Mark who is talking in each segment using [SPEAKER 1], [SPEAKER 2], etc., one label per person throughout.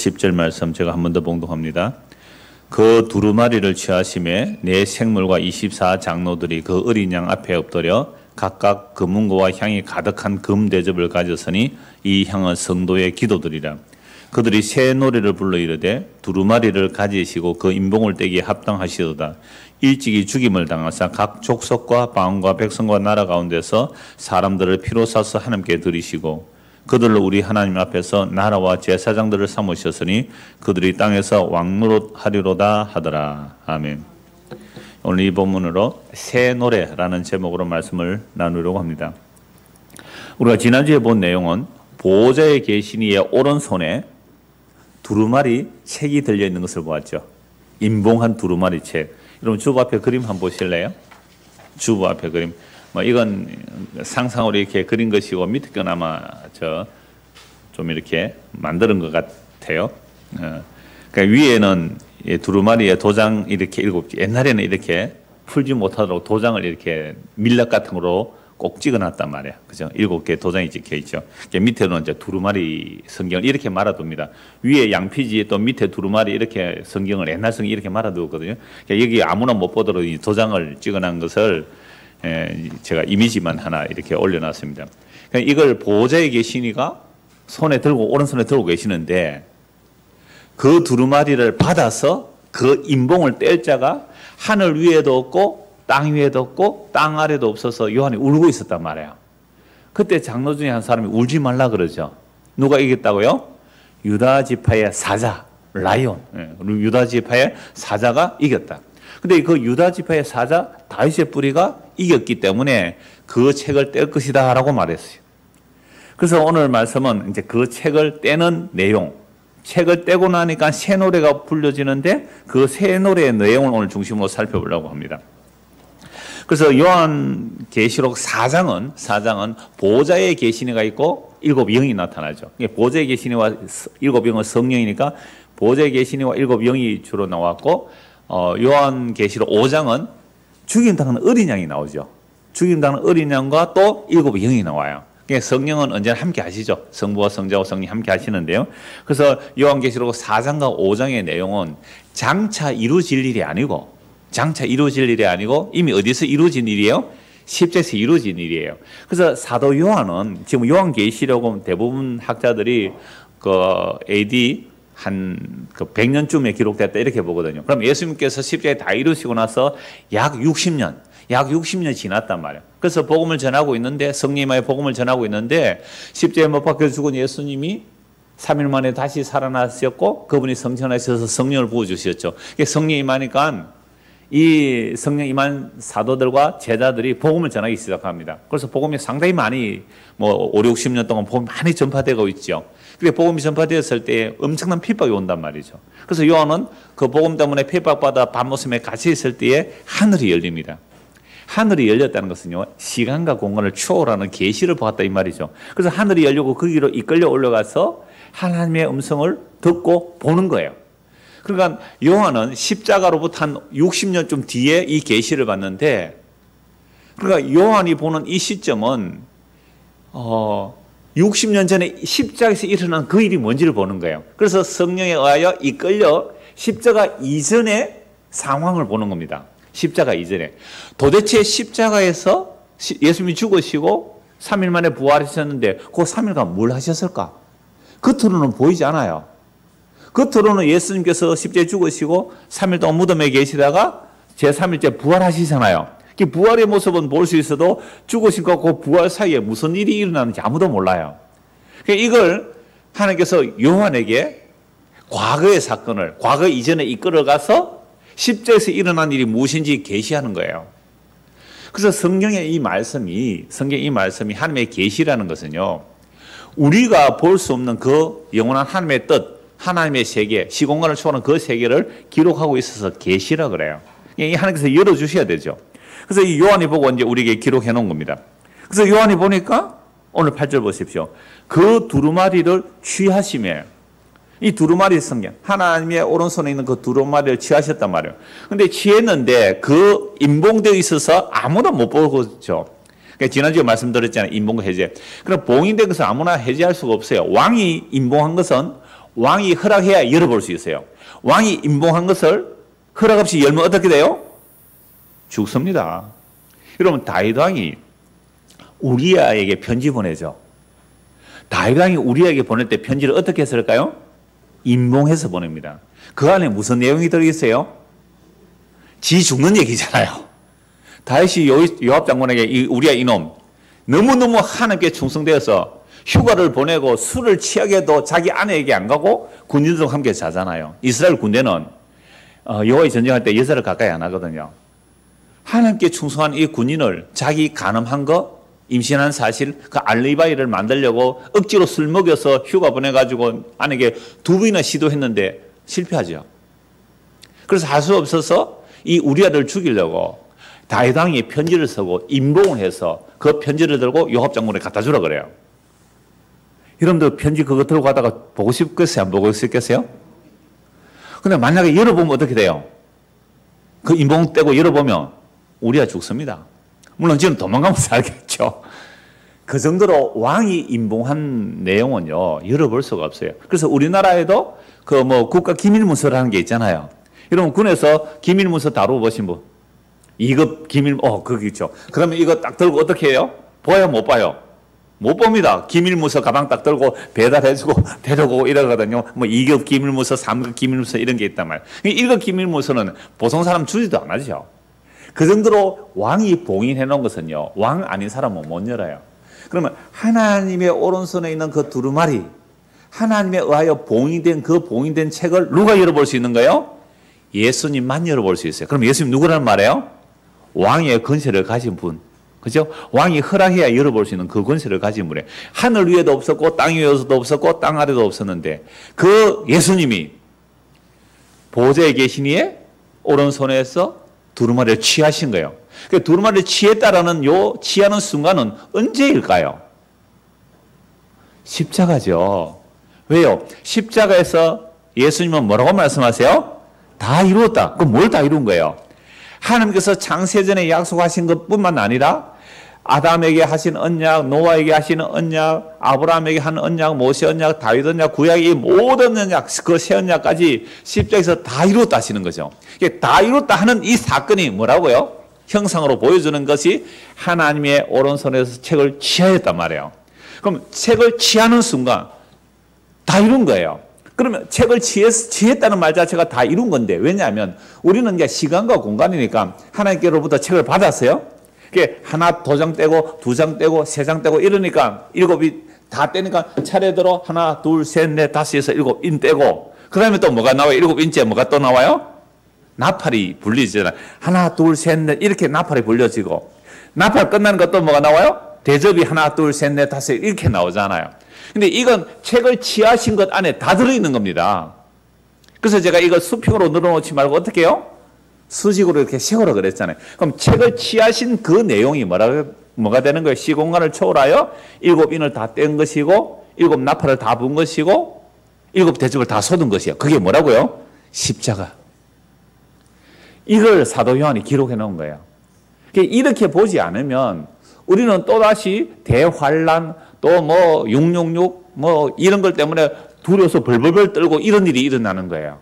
[SPEAKER 1] 10절 말씀 제가 한 번 더 봉독합니다. 그 두루마리를 취하심에 네 생물과 24장로들이 그 어린 양 앞에 엎드려 각각 금은고와 향이 가득한 금 대접을 가졌으니 이 향은 성도의 기도들이라. 그들이 새 노래를 불러 이르되 두루마리를 가지시고 그 인봉을 떼기에 합당하시도다. 일찍이 죽임을 당하사 각 족속과 방언과 백성과 나라 가운데서 사람들을 피로 사서 하나님께 드리시고 그들로 우리 하나님 앞에서 나라와 제사장들을 삼으셨으니 그들이 땅에서 왕노릇하리로다 하더라. 아멘. 오늘 이 본문으로 새 노래라는 제목으로 말씀을 나누려고 합니다. 우리가 지난주에 본 내용은 보호자의 계신 이의 오른손에 두루마리 책이 들려있는 것을 보았죠. 인봉한 두루마리 책. 여러분 주보 앞에 그림 한번 보실래요? 주보 앞에 그림. 이건 상상으로 이렇게 그린 것이고 밑에 건 아마 좀 이렇게 만드는 것 같아요. 그러니까 위에는 두루마리에 도장 이렇게 옛날에는 이렇게 풀지 못하도록 도장을 이렇게 밀랍 같은 거로 꼭 찍어놨단 말이에요. 그죠? 7개 도장이 찍혀 있죠. 밑에는 이제 두루마리 성경을 이렇게 말아둡니다. 위에 양피지에 또 밑에 두루마리 이렇게 성경을 옛날 성경 이렇게 말아두었거든요. 그러니까 여기 아무나 못 보도록 이 도장을 찍어놓은 것을 제가 이미지만 하나 이렇게 올려놨습니다. 그러니까 이걸 보호자의 계시니가 오른손에 들고 계시는데 그 두루마리를 받아서 그 인봉을 뗄 자가 하늘 위에도 없고 땅 위에도 없고 땅 아래도 없어서 요한이 울고 있었단 말이에요. 그때 장로 중에 한 사람이 울지 말라 그러죠. 누가 이겼다고요? 유다 지파의 사자 라이온, 유다 지파의 사자가 이겼다. 근데 그 유다 지파의 사자 다윗의 뿌리가 이겼기 때문에 그 책을 뗄 것이다 라고 말했어요. 그래서 오늘 말씀은 이제 그 책을 떼는 내용, 책을 떼고 나니까 새 노래가 불려지는데 그 새 노래의 내용을 오늘 중심으로 살펴보려고 합니다. 그래서 요한계시록 4장은 보호자의 계시니가 있고 7영이 나타나죠. 보호자의 계시니와 7영은 성령이니까 보호자의 계시니와 7영이 주로 나왔고 요한계시록 5장은 죽임당하는 어린 양이 나오죠. 죽임당하는 어린 양과 또 7영이 나와요. 성령은 언제나 함께 하시죠. 성부와 성자와 성령이 함께 하시는데요. 그래서 요한계시록 4장과 5장의 내용은 장차 이루어질 일이 아니고 이미 어디서 이루어진 일이에요? 십자에서 이루어진 일이에요. 그래서 사도 요한은 지금 요한계시록은 대부분 학자들이 AD 한 100년쯤에 기록됐다 이렇게 보거든요. 그럼 예수님께서 십자가에 다 이루시고 나서 약 60년 지났단 말이에요. 그래서 복음을 전하고 있는데 성령의 복음을 전하고 있는데 십자가에 못 박혀 죽은 예수님이 3일 만에 다시 살아나셨고 그분이 성천하셔서 성령을 부어주셨죠. 성령이 임하니까 이 성령 임한 사도들과 제자들이 복음을 전하기 시작합니다. 그래서 복음이 상당히 많이 5, 60년 동안 복음이 많이 전파되고 있죠. 그게 복음이 전파되었을 때 엄청난 핍박이 온단 말이죠. 그래서 요한은 그 복음 때문에 핍박받아 밤모섬에 갇혀 있을 때에 하늘이 열립니다. 하늘이 열렸다는 것은요, 시간과 공간을 초월하는 계시를 보았다 이 말이죠. 그래서 하늘이 열리고 거기로 이끌려 올라가서 하나님의 음성을 듣고 보는 거예요. 그러니까 요한은 십자가로부터 한 60년쯤 뒤에 이 계시를 봤는데, 그러니까 요한이 보는 이 시점은 60년 전에 십자가에서 일어난 그 일이 뭔지를 보는 거예요. 그래서 성령에 의하여 이끌려 십자가 이전의 상황을 보는 겁니다. 십자가 이전에. 도대체 십자가에서 예수님이 죽으시고 3일 만에 부활하셨는데 그 3일간 뭘 하셨을까? 겉으로는 보이지 않아요. 겉으로는 예수님께서 십자가에 죽으시고 3일 동안 무덤에 계시다가 제3일째 부활하시잖아요. 그 부활의 모습은 볼 수 있어도 죽으신 것과 그 부활 사이에 무슨 일이 일어나는지 아무도 몰라요. 이걸 하나님께서 요한에게 과거의 사건을 과거 이전에 이끌어가서 십자가에서 일어난 일이 무엇인지 계시하는 거예요. 그래서 성경의 이 말씀이 하나님의 계시라는 것은요, 우리가 볼 수 없는 그 영원한 하나님의 뜻, 하나님의 세계, 시공간을 초월한 그 세계를 기록하고 있어서 계시라 그래요. 이 하나님께서 열어주셔야 되죠. 그래서 이 요한이 보고 이제 우리에게 기록해 놓은 겁니다. 그래서 요한이 보니까 오늘 8절 보십시오. 그 두루마리를 취하심에, 이 두루마리 성경, 하나님의 오른손에 있는 그 두루마리를 취하셨단 말이에요. 근데 취했는데 그 인봉되어 있어서 아무도 못 보고죠. 그러니까 지난주에 말씀드렸잖아요. 인봉 해제. 그럼 봉인된 것은 아무나 해제할 수가 없어요. 왕이 인봉한 것은 왕이 허락해야 열어볼 수 있어요. 왕이 임봉한 것을 허락 없이 열면 어떻게 돼요? 죽습니다. 여러분, 다윗 왕이 우리아에게 편지 보내죠. 다윗 왕이 우리아에게 보낼 때 편지를 어떻게 했을까요? 임봉해서 보냅니다. 그 안에 무슨 내용이 들어있어요? 지 죽는 얘기잖아요. 다윗이 요압 장군에게 이 우리아 이놈 너무너무 하나님께 충성되어서 휴가를 보내고 술을 취하게 해도 자기 아내에게 안 가고 군인들과 함께 자잖아요. 이스라엘 군대는 여호와의 전쟁할 때 여자를 가까이 안 하거든요. 하나님께 충성한 이 군인을 자기 간음한 거, 임신한 사실, 그 알리바이를 만들려고 억지로 술 먹여서 휴가 보내가지고 아내에게 2번이나 시도했는데 실패하죠. 그래서 할 수 없어서 이 우리아를 죽이려고 다윗 왕이 편지를 쓰고 임봉을 해서 그 편지를 들고 요압 장군에 갖다 주라 그래요. 여러분들 편지 그거 들고 가다가 보고 싶겠어요? 안 보고 싶겠어요? 근데 만약에 열어보면 어떻게 돼요? 그 임봉 떼고 열어보면 우리아 죽습니다. 물론 지금 도망가면 살겠죠. 그 정도로 왕이 임봉한 내용은요, 열어볼 수가 없어요. 그래서 우리나라에도 그 뭐 국가 기밀문서라는 게 있잖아요. 여러분 군에서 기밀문서 다뤄보신 분? 2급 기밀, 그게 있죠. 그러면 이거 딱 들고 어떻게 해요? 봐요, 못 봐요? 못 봅니다. 기밀문서 가방 딱 들고 배달해주고 데려오고 이러거든요. 뭐 2급 기밀문서, 3급 기밀문서 이런 게 있단 말이에요. 1급 기밀문서는 보통 사람 주지도 안 하죠. 그 정도로 왕이 봉인해 놓은 것은요, 왕 아닌 사람은 못 열어요. 그러면 하나님의 오른손에 있는 그 두루마리, 하나님에 의하여 봉인된 그 봉인된 책을 누가 열어볼 수 있는 거예요? 예수님만 열어볼 수 있어요. 그럼 예수님 누구라는 말이에요? 왕의 권세를 가진 분. 그죠? 왕이 허락해야 열어볼 수 있는 그 권세를 가진 분이에요. 하늘 위에도 없었고 땅 위에도 없었고 땅 아래도 없었는데 그 예수님이 보좌에 계시니에 오른손에서 두루마리를 취하신 거예요. 그 두루마리를 취했다라는 요 취하는 순간은 언제일까요? 십자가죠. 왜요? 십자가에서 예수님은 뭐라고 말씀하세요? 다 이루었다. 그럼 뭘 다 이룬 거예요? 하나님께서 창세전에 약속하신 것뿐만 아니라 아담에게 하신 언약, 노아에게 하시는 언약, 아브라함에게 하는 언약, 모세 언약, 다윗 언약, 구약의 이 모든 언약, 그 새 언약까지 십자가에서 다 이루었다 하시는 거죠. 다 이루었다 하는 이 사건이 뭐라고요? 형상으로 보여주는 것이 하나님의 오른손에서 책을 취하였단 말이에요. 그럼 책을 취하는 순간 다 이룬 거예요. 그러면 책을 취했다는 말 자체가 다 이룬 건데, 왜냐하면 우리는 이제 시간과 공간이니까 하나님께로부터 책을 받았어요. 그게 하나 도장 떼고 2장 떼고 3장 떼고 이러니까 7이 다 떼니까 차례대로 하나, 둘, 셋, 넷, 다섯, 여섯, 7인 떼고, 그 다음에 또 뭐가 나와요? 7인째 뭐가 또 나와요? 나팔이 불리잖아요. 하나, 둘, 셋, 넷 이렇게 나팔이 불려지고, 나팔 끝나는 것도 뭐가 나와요? 대접이 하나, 둘, 셋, 넷, 다섯 이렇게 나오잖아요. 근데 이건 책을 취하신 것 안에 다 들어있는 겁니다. 그래서 제가 이거 수평으로 늘어놓지 말고 어떻게 해요? 수직으로 이렇게 세우라 그랬잖아요. 그럼 책을 취하신 그 내용이 뭐가 되는 거예요? 시공간을 초월하여 7인을 다 뗀 것이고 7 나팔을 다 분 것이고 7 대접을 다 쏟은 것이에요. 그게 뭐라고요? 십자가. 이걸 사도 요한이 기록해 놓은 거예요. 이렇게 보지 않으면 우리는 또다시 대환란, 또 뭐 666, 뭐 이런 것 때문에 두려워서 벌벌벌 떨고 이런 일이 일어나는 거예요.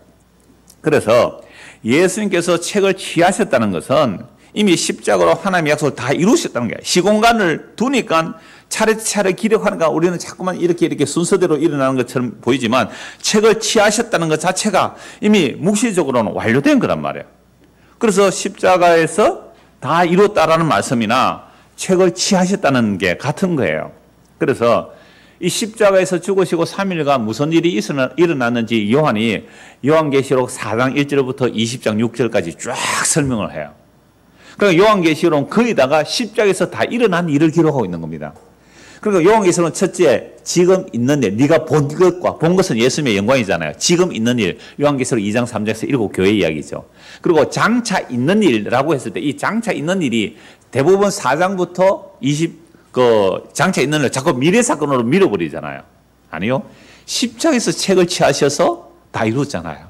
[SPEAKER 1] 그래서 예수님께서 책을 취하셨다는 것은 이미 십자가로 하나님의 약속을 다 이루셨다는 거예요. 시공간을 두니까 차례차례 기록하니까 우리는 자꾸만 이렇게 순서대로 일어나는 것처럼 보이지만 책을 취하셨다는 것 자체가 이미 묵시적으로는 완료된 거란 말이에요. 그래서 십자가에서 다 이뤘다라는 말씀이나 책을 취하셨다는 게 같은 거예요. 그래서 이 십자가에서 죽으시고 3일간 무슨 일이 일어났는지 요한이 요한계시록 4장 1절부터 20장 6절까지 쫙 설명을 해요. 그러니까 요한계시록은 거기다가 십자가에서 다 일어난 일을 기록하고 있는 겁니다. 그러니까 요한계시록은 첫째, 지금 있는 일, 네가 본 것은 예수님의 영광이잖아요. 지금 있는 일, 요한계시록 2장 3장에서 7 교회 이야기죠. 그리고 장차 있는 일이라고 했을 때 이 장차 있는 일이 대부분 4장부터 장차 있는 일 자꾸 미래 사건으로 밀어버리잖아요. 아니요. 십자가에서 책을 취하셔서 다 이루었잖아요.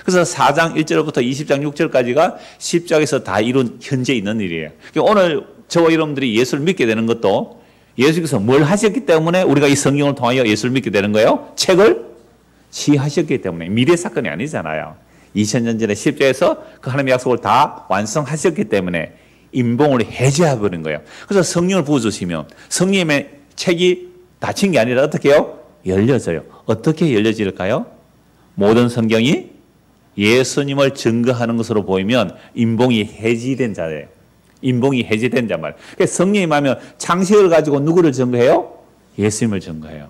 [SPEAKER 1] 그래서 4장 1절부터 20장 6절까지가 십자가에서 다 이룬 현재 있는 일이에요. 그러니까 오늘 저와 여러분들이 예수를 믿게 되는 것도 예수께서 뭘 하셨기 때문에 우리가 이 성경을 통하여 예수를 믿게 되는 거예요? 책을 취하셨기 때문에 미래 사건이 아니잖아요. 2000년 전에 십자에서 그 하나님의 약속을 다 완성하셨기 때문에 인봉을 해제해버린 거예요. 그래서 성령을 부어주시면 성령의 책이 닫힌 게 아니라 어떻게 해요? 열려져요. 어떻게 열려질까요? 모든 성경이 예수님을 증거하는 것으로 보이면 인봉이 해지된 자예요. 인봉이 해제된 자 말. 그러니까 성령이 하면 창세기를 가지고 누구를 증거해요? 예수님을 증거해요.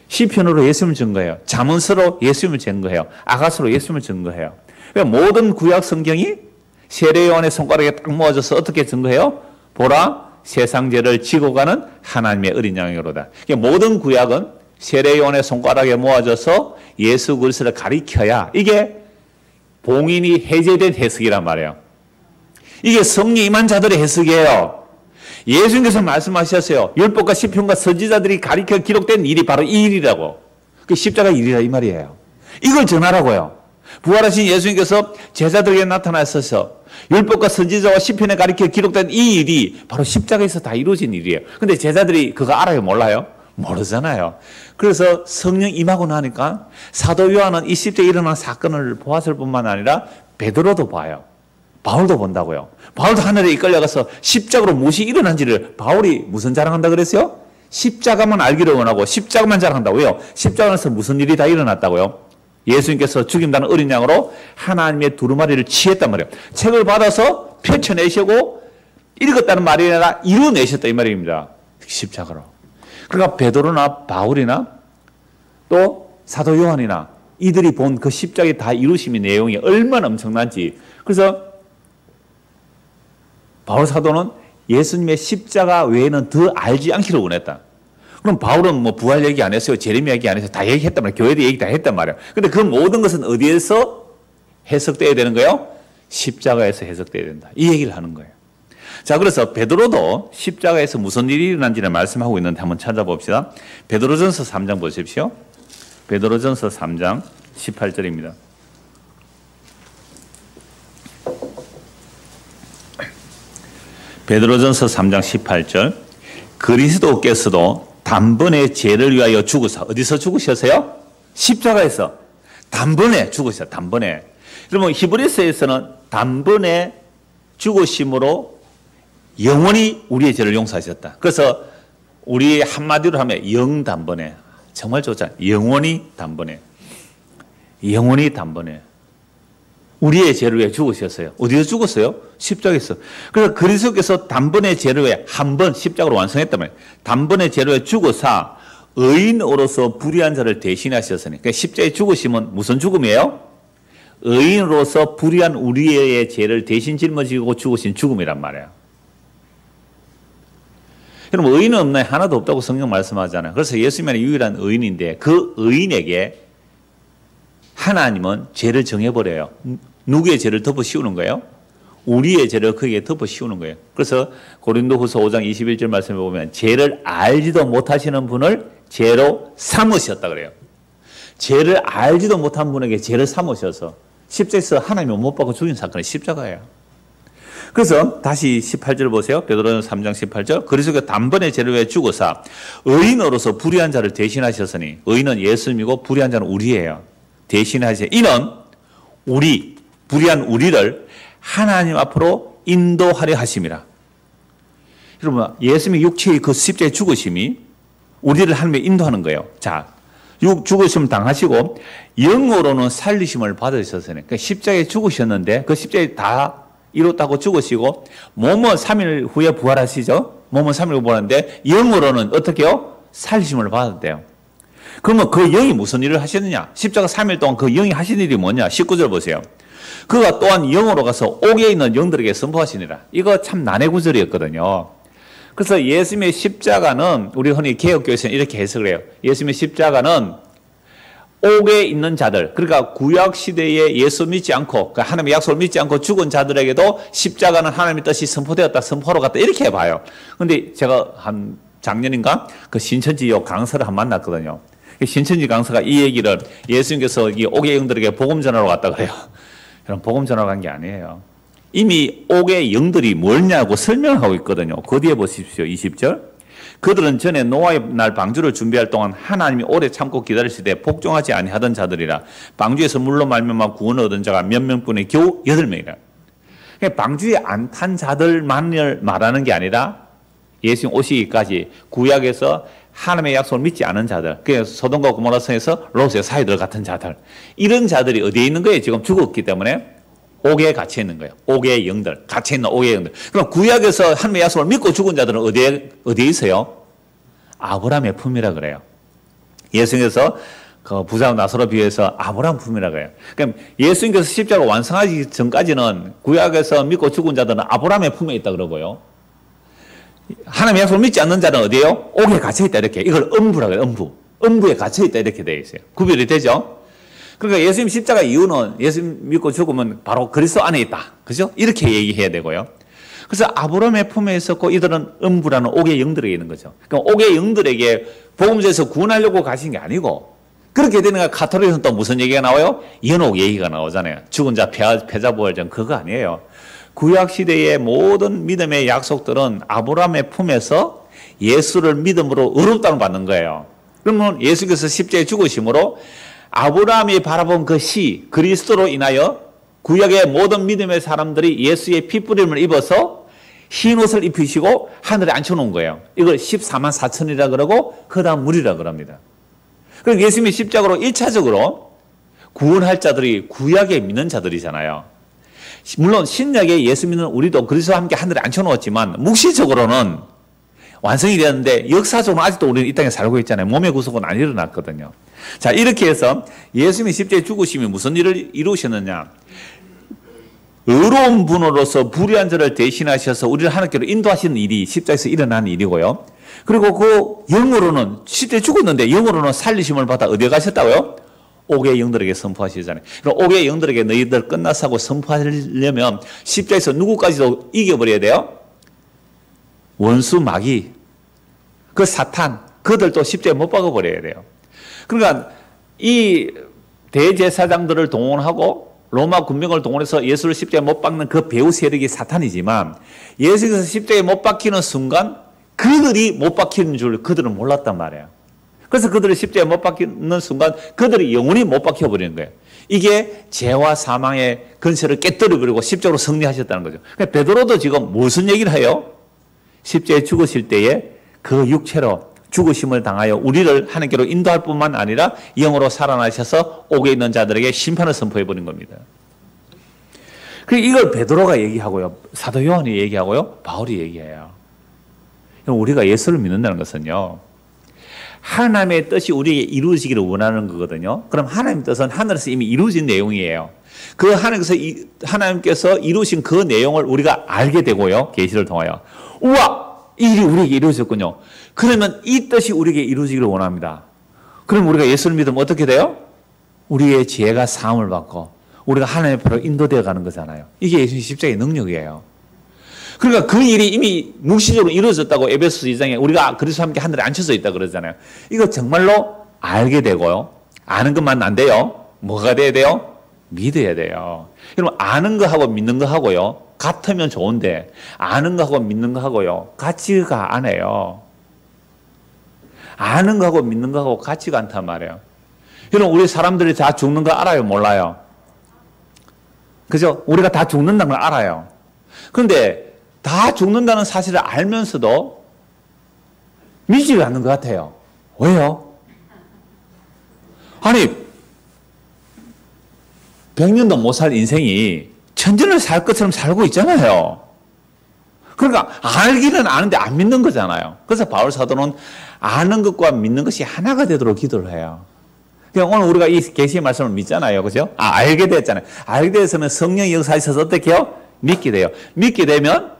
[SPEAKER 1] 시편으로 예수님을 증거해요. 잠언서로 예수님을 증거해요. 아가서로 예수님을 증거해요. 그러니까 모든 구약 성경이 세례 요한의 손가락에 딱 모아져서 어떻게 증거해요? 보라, 세상 죄를 지고 가는 하나님의 어린 양이로다. 그러니까 모든 구약은 세례 요한의 손가락에 모아져서 예수 그리스도를 가리켜야 이게 봉인이 해제된 해석이란 말이에요. 이게 성령 임한 자들의 해석이에요. 예수님께서 말씀하셨어요. 율법과 시편과 선지자들이 가리켜 기록된 일이 바로 이 일이라고. 그 십자가 일이라 이 말이에요. 이걸 전하라고요. 부활하신 예수님께서 제자들에게 나타나셔서 율법과 선지자와 시편에 가리켜 기록된 이 일이 바로 십자가에서 다 이루어진 일이에요. 근데 제자들이 그거 알아요? 몰라요? 모르잖아요. 그래서 성령 임하고 나니까 사도 요한은 이 십자가에 일어난 사건을 보았을 뿐만 아니라 베드로도 봐요. 바울도 본다고요. 바울도 하늘에 이끌려가서 십자가로 무엇이 일어난지를 바울이 무슨 자랑한다 그랬어요? 십자가만 알기를 원하고 십자가만 자랑한다고요. 십자가에서 무슨 일이 다 일어났다고요? 예수님께서 죽임당한 어린 양으로 하나님의 두루마리를 취했단 말이에요. 책을 받아서 펼쳐내시고 읽었다는 말이 아니라 이루어내셨다 이 말입니다. 십자가로. 그러니까 베드로나 바울이나 또 사도 요한이나 이들이 본 그 십자가의 다 이루심의 내용이 얼마나 엄청난지. 그래서 바울 사도는 예수님의 십자가 외에는 더 알지 않기를 원했다. 그럼 바울은 뭐 부활 얘기 안 했어요. 제레미야 얘기 안 했어요. 다 얘기했단 말이에요. 교회도 얘기 다 했단 말이에요. 근데 그 모든 것은 어디에서 해석돼야 되는 거예요? 십자가에서 해석돼야 된다. 이 얘기를 하는 거예요. 자, 그래서 베드로도 십자가에서 무슨 일이 일어난지를 말씀하고 있는데 한번 찾아봅시다. 베드로전서 3장 보십시오. 베드로전서 3장 18절입니다. 베드로전서 3장 18절. 그리스도께서도 단번에 죄를 위하여 죽으사. 어디서 죽으셨어요? 십자가에서. 단번에 죽으셨어요. 단번에. 그러면 히브리서에서는 단번에 죽으심으로 영원히 우리의 죄를 용서하셨다. 그래서 우리 한마디로 하면 영단번에. 정말 좋잖아요. 영원히 단번에. 영원히 단번에. 우리의 죄를 위해 죽으셨어요. 어디서 죽었어요? 십자가에서. 그래서 그리스도께서 단번에 죄를 위해 한 번 십자가로 완성했단 말이에요. 단번에 죄를 위해 죽으사 의인으로서 불의한 자를 대신하셨으니. 그러니까 십자가에 죽으시면 무슨 죽음이에요? 의인으로서 불의한 우리의 죄를 대신 짊어지고 죽으신 죽음이란 말이에요. 여러분, 의인은 없나요? 하나도 없다고 성경 말씀하잖아요. 그래서 예수님은 유일한 의인인데 그 의인에게 하나님은 죄를 정해버려요. 누구의 죄를 덮어 씌우는 거예요? 우리의 죄를 그에게 덮어 씌우는 거예요. 그래서 고린도후서 5장 21절 말씀에 보면 죄를 알지도 못하시는 분을 죄로 삼으셨다 그래요. 죄를 알지도 못한 분에게 죄를 삼으셔서 십자가에서 하나님을 못 박아 죽인 사건이 십자가예요. 그래서 다시 18절 보세요. 베드로전서 3장 18절. 그리스도가 단번에 죄를 위해 죽으사 의인으로서 불의한 자를 대신하셨으니. 의인은 예수님이고 불의한 자는 우리예요. 대신하시. 이는 우리 불의한 우리를 하나님 앞으로 인도하려 하심이라. 여러분, 예수님의 육체의 그 십자가의 죽으심이 우리를 하나님께 인도하는 거예요. 자, 죽으심 당하시고 영으로는 살리심을 받으셨으니. 그러니까 십자가에 죽으셨는데 그 십자가에 다 이뤘다고 죽으시고 몸은 3일 후에 부활하시죠. 몸은 3일 후에 부활하는데 영으로는 어떻게 해요? 살리심을 받았대요. 그러면 그 영이 무슨 일을 하시느냐? 십자가 3일 동안 그 영이 하신 일이 뭐냐? 19절 보세요. 그가 또한 영으로 가서 옥에 있는 영들에게 선포하시니라. 이거 참 난해 구절이었거든요. 그래서 예수님의 십자가는 우리 흔히 개혁교회에서는 이렇게 해석을 해요. 예수님의 십자가는 옥에 있는 자들, 그러니까 구약 시대에 예수 믿지 않고 그러니까 하나님의 약속을 믿지 않고 죽은 자들에게도 십자가는 하나님의 뜻이 선포되었다, 선포로 갔다 이렇게 봐요. 그런데 제가 한 작년인가 그 신천지역 강사를 한 만났거든요. 신천지 강사가 이 얘기를 예수님께서 이 옥의 영들에게 복음 전하러 갔다 그래요. 여러분, 복음 전하러 간 게 아니에요. 이미 옥의 영들이 뭐냐고 설명하고 있거든요. 그 뒤에 보십시오. 20절. 그들은 전에 노아의 날 방주를 준비할 동안 하나님이 오래 참고 기다리시되 복종하지 아니하던 자들이라. 방주에서 물로 말미암아 구원을 얻은 자가 몇 명뿐에 겨우 8명이라. 방주에 안 탄 자들만을 말하는 게 아니라 예수님 오시기까지 구약에서 하나님의 약속을 믿지 않은 자들, 그래서 소돔과 고모라 성에서 롯의 사이들 같은 자들, 이런 자들이 어디에 있는 거예요? 지금 죽었기 때문에 옥에 갇혀 있는 거예요. 옥의 영들, 갇혀 있는 옥의 영들. 그럼 구약에서 하나님의 약속을 믿고 죽은 자들은 어디에 있어요? 아브라함의 품이라 그래요. 예수님께서 그 부자와 나사로 비유해서 아브라함 품이라 그래요. 그럼 예수님께서 십자가 완성하기 전까지는 구약에서 믿고 죽은 자들은 아브라함의 품에 있다 그러고요. 하나님의 약속을 믿지 않는 자는 어디에요? 옥에 갇혀있다 이렇게. 이걸 음부라고 해요. 음부에 갇혀있다 이렇게 되어 있어요. 구별이 되죠? 그러니까 예수님 십자가 이유는 예수님 믿고 죽으면 바로 그리스도 안에 있다. 그죠? 이렇게 얘기해야 되고요. 그래서 아브라함의 품에 있었고 이들은 음부라는 옥의 영들에게 있는 거죠. 그러니까 옥의 영들에게 복음에서 구원하려고 가신 게 아니고, 그렇게 되니까 가톨릭에서는 또 무슨 얘기가 나와요? 연옥 얘기가 나오잖아요. 죽은 자 패자부활전, 그거 아니에요. 구약시대의 모든 믿음의 약속들은 아브라함의 품에서 예수를 믿음으로 의롭다는 받는 거예요. 그러면 예수께서 십자가에 죽으심으로 아브라함이 바라본 그 시, 그리스도로 인하여 구약의 모든 믿음의 사람들이 예수의 핏부림을 입어서 흰 옷을 입히시고 하늘에 앉혀놓은 거예요. 이걸 14만 4천이라 그러고 그 다음 물이라 그럽니다. 그럼 예수님이 십자가로 1차적으로 구원할 자들이 구약에 믿는 자들이잖아요. 물론 신약에 예수 믿는 우리도 그리스도와 함께 하늘에 앉혀놓았지만 묵시적으로는 완성이 되었는데 역사적으로 아직도 우리는 이 땅에 살고 있잖아요. 몸의 구속은 안 일어났거든요. 자, 이렇게 해서 예수님이 십자가에 죽으심이 무슨 일을 이루셨느냐? 의로운 분으로서 불의한 자를 대신하셔서 우리를 하나님께로 인도하시는 일이 십자가에서 일어난 일이고요. 그리고 그 영으로는 십자가에 죽었는데 영으로는 살리심을 받아 어디에 가셨다고요? 옥의 영들에게 선포하시잖아요. 그럼 옥의 영들에게 너희들 끝났다고 선포하려면 십자가에서 누구까지도 이겨버려야 돼요? 원수 마귀, 그 사탄, 그들도 십자가에 못 박아버려야 돼요. 그러니까 이 대제사장들을 동원하고 로마 군병을 동원해서 예수를 십자가에 못 박는 그 배후 세력이 사탄이지만, 예수께서 십자가에 못 박히는 순간 그들이 못 박히는 줄 그들은 몰랐단 말이에요. 그래서 그들이 십자가에 못 박히는 순간 그들이 영원히 못 박혀버리는 거예요. 이게 죄와 사망의 근세를 깨뜨려버리고 십자가로 승리하셨다는 거죠. 그러니까 베드로도 지금 무슨 얘기를 해요? 십자가에 죽으실 때에 그 육체로 죽으심을 당하여 우리를 하나님께로 인도할 뿐만 아니라 영으로 살아나셔서 옥에 있는 자들에게 심판을 선포해버린 겁니다. 이걸 베드로가 얘기하고요, 사도 요한이 얘기하고요, 바울이 얘기해요. 우리가 예수를 믿는다는 것은요, 하나님의 뜻이 우리에게 이루어지기를 원하는 거거든요. 그럼 하나님의 뜻은 하늘에서 이미 이루어진 내용이에요. 그 하나님께서 이루신 그 내용을 우리가 알게 되고요, 계시를 통하여. 우와! 이 일이 우리에게 이루어졌군요. 그러면 이 뜻이 우리에게 이루어지기를 원합니다. 그럼 우리가 예수를 믿으면 어떻게 돼요? 우리의 죄가 사함을 받고 우리가 하나님 앞으로 인도되어 가는 거잖아요. 이게 예수님 십자가의 능력이에요. 그러니까 그 일이 이미 묵시적으로 이루어졌다고 에베소서 2장에 우리가 그리스도와 함께 하늘에 앉혀져 있다 그러잖아요. 이거 정말로 알게 되고요. 아는 것만 안 돼요. 뭐가 돼야 돼요? 믿어야 돼요. 여러분, 아는 거하고 믿는 거하고요, 같으면 좋은데 아는 거하고 믿는 거하고요 같지가 않아요. 아는 거하고 믿는 거하고 같지가 않단 말이에요. 여러분, 우리 사람들이 다 죽는 거 알아요? 몰라요? 그죠? 우리가 다 죽는다는 걸 알아요. 그런데 다 죽는다는 사실을 알면서도 믿지를 않는 것 같아요. 왜요? 아니, 100년도 못 살 인생이 천년을 살 것처럼 살고 있잖아요. 그러니까 알기는 아는데 안 믿는 거잖아요. 그래서 바울 사도는 아는 것과 믿는 것이 하나가 되도록 기도를 해요. 그냥 오늘 우리가 이 계시의 말씀을 믿잖아요. 그죠? 알게 됐잖아요. 알게 되었으면 성령의 역사에 있어서 어떻게 해요? 믿게 돼요. 믿게 되면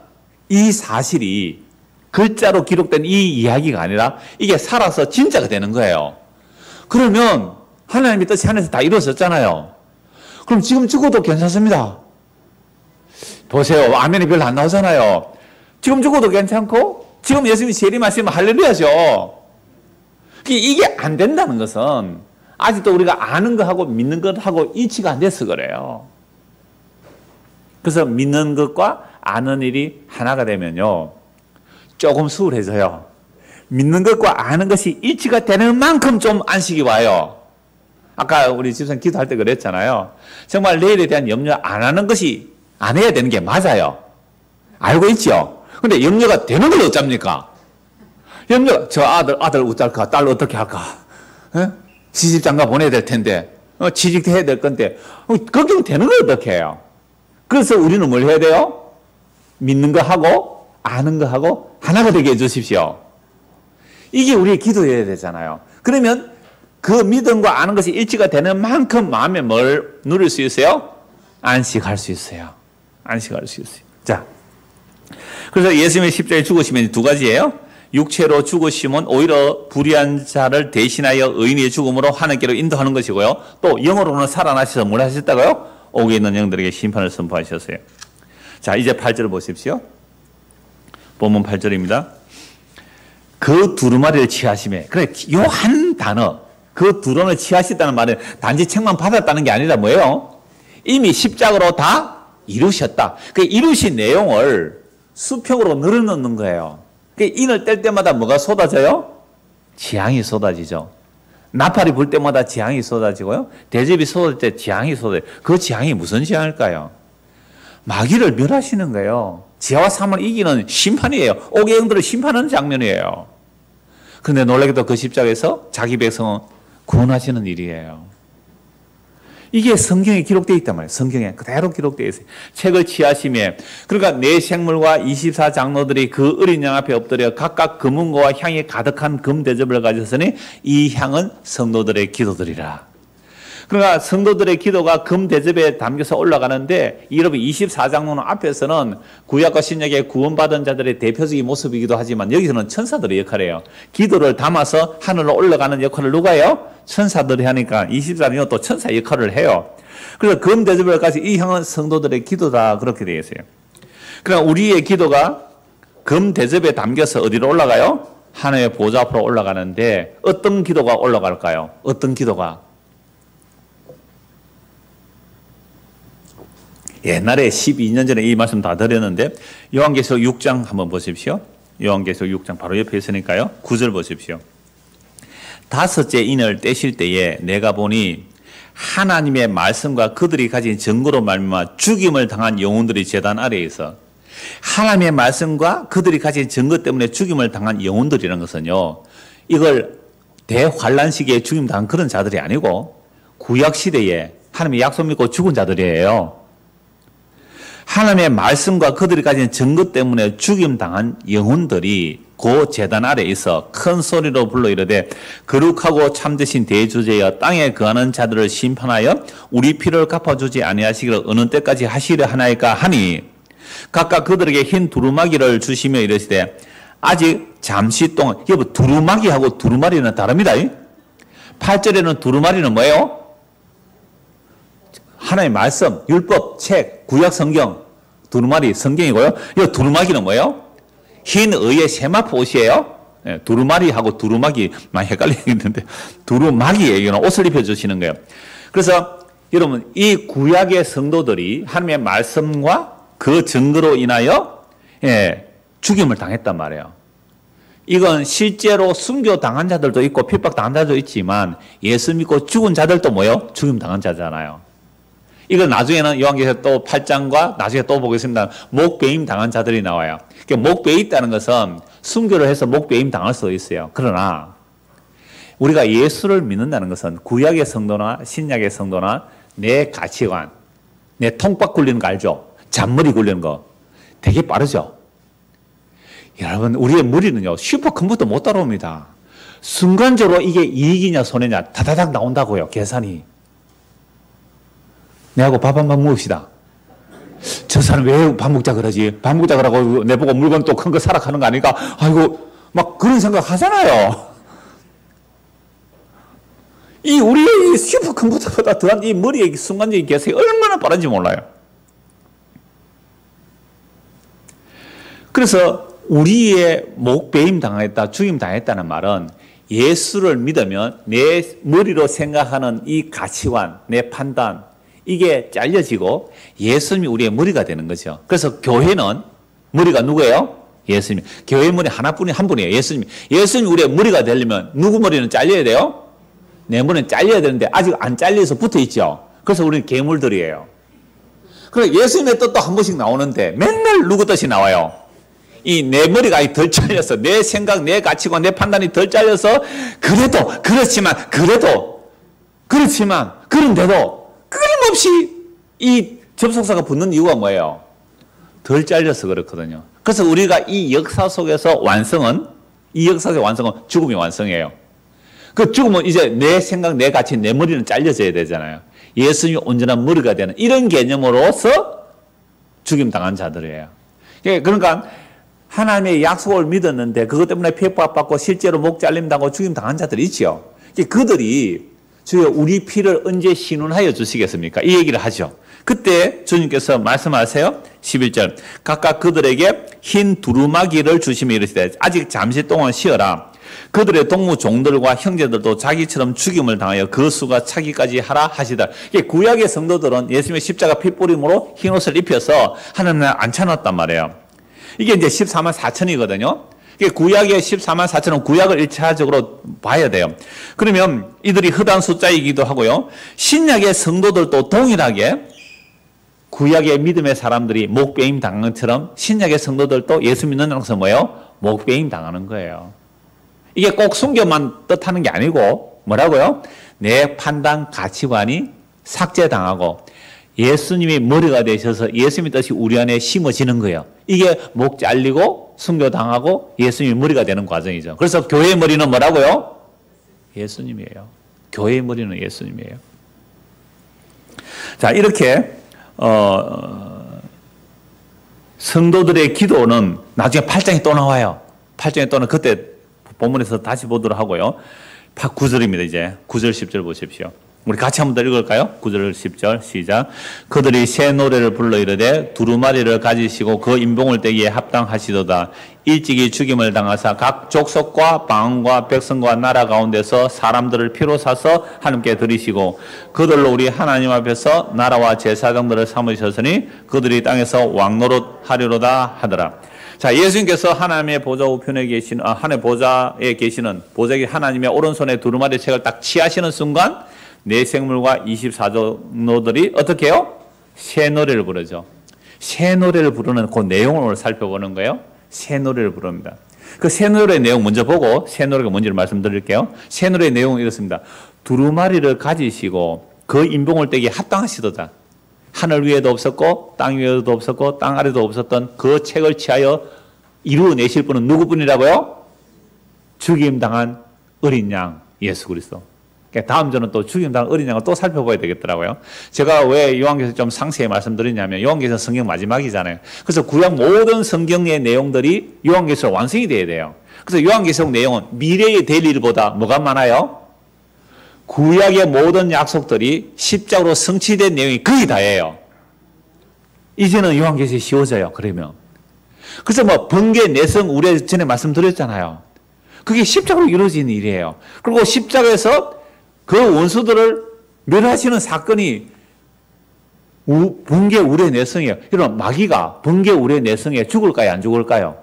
[SPEAKER 1] 이 사실이 글자로 기록된 이 이야기가 아니라 이게 살아서 진짜가 되는 거예요. 그러면 하나님의 뜻이 하늘에서 다 이루어졌잖아요. 그럼 지금 죽어도 괜찮습니다. 보세요. 아멘이 별로 안 나오잖아요. 지금 죽어도 괜찮고 지금 예수님이 재림하시면 할렐루야죠. 이게 안 된다는 것은 아직도 우리가 아는 것하고 믿는 것하고 일치가 안 돼서 그래요. 그래서 믿는 것과 아는 일이 하나가 되면요, 조금 수월해져요. 믿는 것과 아는 것이 일치가 되는 만큼 좀 안식이 와요. 아까 우리 집사님 기도할 때 그랬잖아요. 정말 내일에 대한 염려 안 하는 것이 안 해야 되는 게 맞아요. 알고 있죠? 근데 염려가 되는 걸 어쩝니까? 염려, 저 아들 어떨까? 딸 어떻게 할까? 시집장가 보내야 될 텐데, 취직해야 될 건데, 걱정 되는 걸 어떻게 해요? 그래서 우리는 뭘 해야 돼요? 믿는 거 하고, 아는 거 하고, 하나가 되게 해주십시오. 이게 우리의 기도여야 되잖아요. 그러면 그 믿음과 아는 것이 일치가 되는 만큼 마음에 뭘 누릴 수 있어요? 안식할 수 있어요. 안식할 수 있어요. 자, 그래서 예수님의 십자가에 죽으시면 두 가지예요. 육체로 죽으심은 오히려 불의한 자를 대신하여 의인의 죽음으로 하나님께로 인도하는 것이고요. 또 영으로는 살아나셔서 뭘 하셨다고요? 옥에 있는 영들에게 심판을 선포하셨어요. 자, 이제 8절을 보십시오. 본문 8절입니다. 그 두루마리를 취하심에. 그래, 요 한 단어, 그 두루마리를 취하셨다는 말은 단지 책만 받았다는 게 아니라 뭐예요? 이미 십자가로 다 이루셨다. 그 이루신 내용을 수평으로 늘어놓는 거예요. 그 인을 뗄 때마다 뭐가 쏟아져요? 지향이 쏟아지죠. 나팔이 불 때마다 지향이 쏟아지고요. 대접이 쏟아질 때 지향이 쏟아져요. 그 지향이 무슨 지향일까요? 마귀를 멸하시는 거예요. 지혜와 삶을 이기는 심판이에요. 옥의 영들을 심판하는 장면이에요. 그런데 놀라게도 그 십자가에서 자기 백성을 구원하시는 일이에요. 이게 성경에 기록되어 있단 말이에요. 성경에 그대로 기록되어 있어요. 책을 취하심에. 그러니까 네 생물과 24장로들이 그 어린 양 앞에 엎드려 각각 금은고와 향이 가득한 금 대접을 가졌으니 이 향은 성도들의 기도들이라. 그러니까 성도들의 기도가 금 대접에 담겨서 올라가는데, 여러분 24장로는 앞에서는 구약과 신약의 구원받은 자들의 대표적인 모습이기도 하지만 여기서는 천사들의 역할이에요. 기도를 담아서 하늘로 올라가는 역할을 누가 해요? 천사들이 하니까 24장로는 또 천사 역할을 해요. 그래서 금 대접을 가지고 이 향은 성도들의 기도다, 그렇게 되어 있어요. 그러니까 우리의 기도가 금 대접에 담겨서 어디로 올라가요? 하나님의 보좌 앞으로 올라가는데 어떤 기도가 올라갈까요? 어떤 기도가? 옛날에 12년 전에 이 말씀 다 드렸는데 요한계시록 6장 한번 보십시오. 요한계시록 6장 바로 옆에 있으니까요. 9절 보십시오. 다섯째 인을 떼실 때에 내가 보니 하나님의 말씀과 그들이 가진 증거로 말미암아 죽임을 당한 영혼들이 제단 아래에 있어. 하나님의 말씀과 그들이 가진 증거 때문에 죽임을 당한 영혼들이라는 것은요, 이걸 대환란 시기에 죽임 당한 그런 자들이 아니고 구약 시대에 하나님의 약속 믿고 죽은 자들이에요. 하나님의 말씀과 그들이 가진 증거 때문에 죽임당한 영혼들이 그 제단 아래에 있어 큰 소리로 불러 이르되 거룩하고 참되신 대주제여 땅에 거하는 자들을 심판하여 우리 피를 갚아주지 아니하시기를 어느 때까지 하시려 하나이까 하니 각각 그들에게 흰 두루마기를 주시며 이르시되 아직 잠시 동안. 여러분 두루마기하고 두루마리는 다릅니다. 8절에는 두루마리는 뭐예요? 하나님의 말씀, 율법, 책, 구약 성경, 두루마리 성경이고요. 이 두루마기는 뭐예요? 흰 의의 세마포 옷이에요. 네, 두루마리하고 두루마기 많이 헷갈리겠는데 두루마기예요. 옷을 입혀주시는 거예요. 그래서 여러분 이 구약의 성도들이 하나님의 말씀과 그 증거로 인하여 죽임을 당했단 말이에요. 이건 실제로 순교당한 자들도 있고 핍박당한 자들도 있지만 예수 믿고 죽은 자들도 뭐예요? 죽임당한 자잖아요. 이건 나중에는 요한계시록 또 8장과 나중에 또 보겠습니다. 목배임 당한 자들이 나와요. 목배임 있다는 것은 순교를 해서 목배임 당할 수도 있어요. 그러나 우리가 예수를 믿는다는 것은 구약의 성도나 신약의 성도나 내 가치관, 내 통박 굴리는 거 알죠? 잔머리 굴리는 거 되게 빠르죠? 여러분 우리의 머리는요 슈퍼컴퓨터 못 따라옵니다. 순간적으로 이게 이익이냐 손해냐 다다닥 나온다고요. 계산이. 내하고 밥 한 번 먹읍시다. 저 사람 왜 밥 먹자 그러지? 밥 먹자 그러고 내보고 물건 또 큰 거 사라 하는 거 아니까? 아이고 막 그런 생각 하잖아요. 이 우리의 슈퍼컴퓨터보다 더한 이 머리의 순간적인 계산이 얼마나 빠른지 몰라요. 그래서 우리의 목배임 당했다, 죽임 당했다는 말은 예수를 믿으면 내 머리로 생각하는 이 가치관, 내 판단 이게 잘려지고 예수님이 우리의 머리가 되는 거죠. 그래서 교회는 머리가 누구예요? 예수님. 교회 머리 하나뿐이 한 분이에요. 예수님. 예수님이 우리의 머리가 되려면 누구 머리는 잘려야 돼요? 내 머리는 잘려야 되는데 아직 안 잘려서 붙어 있죠. 그래서 우리는 괴물들이에요. 그래 예수님의 뜻도 한 번씩 나오는데 맨날 누구 뜻이 나와요? 이 내 머리가 덜 잘려서 내 생각, 내 가치관, 내 판단이 덜 잘려서 그렇지만 그런데도 끊임없이 이 접속사가 붙는 이유가 뭐예요? 덜 잘려서 그렇거든요. 그래서 우리가 이 역사 속에서 이 역사 속의 완성은 죽음의 완성이에요. 그 죽음은 이제 내 생각, 내 가치, 내 머리는 잘려져야 되잖아요. 예수님이 온전한 머리가 되는 이런 개념으로서 죽임당한 자들이에요. 그러니까 하나님의 약속을 믿었는데 그것 때문에 핍박받고 실제로 목 잘림당하고 죽임당한 자들이 있죠. 그들이 주여 우리 피를 언제 신원하여 주시겠습니까? 이 얘기를 하죠. 그때 주님께서 말씀하세요. 11절 각각 그들에게 흰 두루마기를 주시며 이르시되 아직 잠시 동안 쉬어라. 그들의 동무 종들과 형제들도 자기처럼 죽임을 당하여 그 수가 차기까지 하라 하시다. 구약의 성도들은 예수님의 십자가 핏뿌림으로 흰 옷을 입혀서 하나님을 앉혀놨단 말이에요. 이게 이제 14만 4천이거든요. 구약의 14만 4천은 구약을 1차적으로 봐야 돼요. 그러면 이들이 허다한 숫자이기도 하고요. 신약의 성도들도 동일하게 구약의 믿음의 사람들이 목베임 당한 것처럼 신약의 성도들도 예수 믿는 자로서 뭐예요? 목베임 당하는 거예요. 이게 꼭 순교만 뜻하는 게 아니고 뭐라고요? 내 판단 가치관이 삭제당하고 예수님이 머리가 되셔서 예수님의 뜻이 우리 안에 심어지는 거예요. 이게 목 잘리고 순교당하고 예수님이 머리가 되는 과정이죠. 그래서 교회의 머리는 뭐라고요? 예수님이에요. 교회의 머리는 예수님이에요. 자, 이렇게 성도들의 기도는 나중에 8장에 또 나와요. 8장에 또는 그때 본문에서 다시 보도록 하고요. 9절입니다. 이제 9절 10절 보십시오. 우리 같이 한번 더 읽을까요? 9절 10절 시작. 그들이 새 노래를 불러 이르되 두루마리를 가지시고 그 인봉을 떼기에 합당하시도다. 일찍이 죽임을 당하사 각 족속과 방언과 백성과 나라 가운데서 사람들을 피로 사서 하나님께 드리시고 그들로 우리 하나님 앞에서 나라와 제사장들을 삼으셨으니 그들이 땅에서 왕노릇 하리로다 하더라. 자, 예수님께서 하나님의 보좌 우편에 계시는 하나님의 보좌에 계시는 보좌에 하나님의 오른손에 두루마리 책을 딱 취하시는 순간 네 생물과 24종노들이 어떻게 해요? 새 노래를 부르죠. 새 노래를 부르는 그 내용을 오늘 살펴보는 거예요. 새 노래를 부릅니다. 그 새 노래의 내용 먼저 보고 새 노래가 뭔지를 말씀드릴게요. 새 노래의 내용은 이렇습니다. 두루마리를 가지시고 그 인봉을 떼기에 합당하시도다. 하늘 위에도 없었고 땅 위에도 없었고 땅 아래도 없었던 그 책을 취하여 이루어내실 분은 누구뿐이라고요? 죽임당한 어린 양 예수 그리스도. 다음 주는 또 죽임당한 어린 양을 또 살펴봐야 되겠더라고요. 제가 왜 요한계시록 좀 상세히 말씀드리냐면 요한계시록 성경 마지막이잖아요. 그래서 구약 모든 성경의 내용들이 요한계시록 완성이 돼야 돼요. 그래서 요한계시록 내용은 미래의 될 일보다 뭐가 많아요? 구약의 모든 약속들이 십자가로 성취된 내용이 거의 다예요. 이제는 요한계시록이 쉬워져요. 그러면. 그래서 뭐 번개, 내성, 우레 전에 말씀드렸잖아요. 그게 십자가로 이루어진 일이에요. 그리고 십자가에서 그 원수들을 멸하시는 사건이 번개, 우레, 내성이에요. 여러분 마귀가 번개, 우레, 내성에 죽을까요? 안 죽을까요?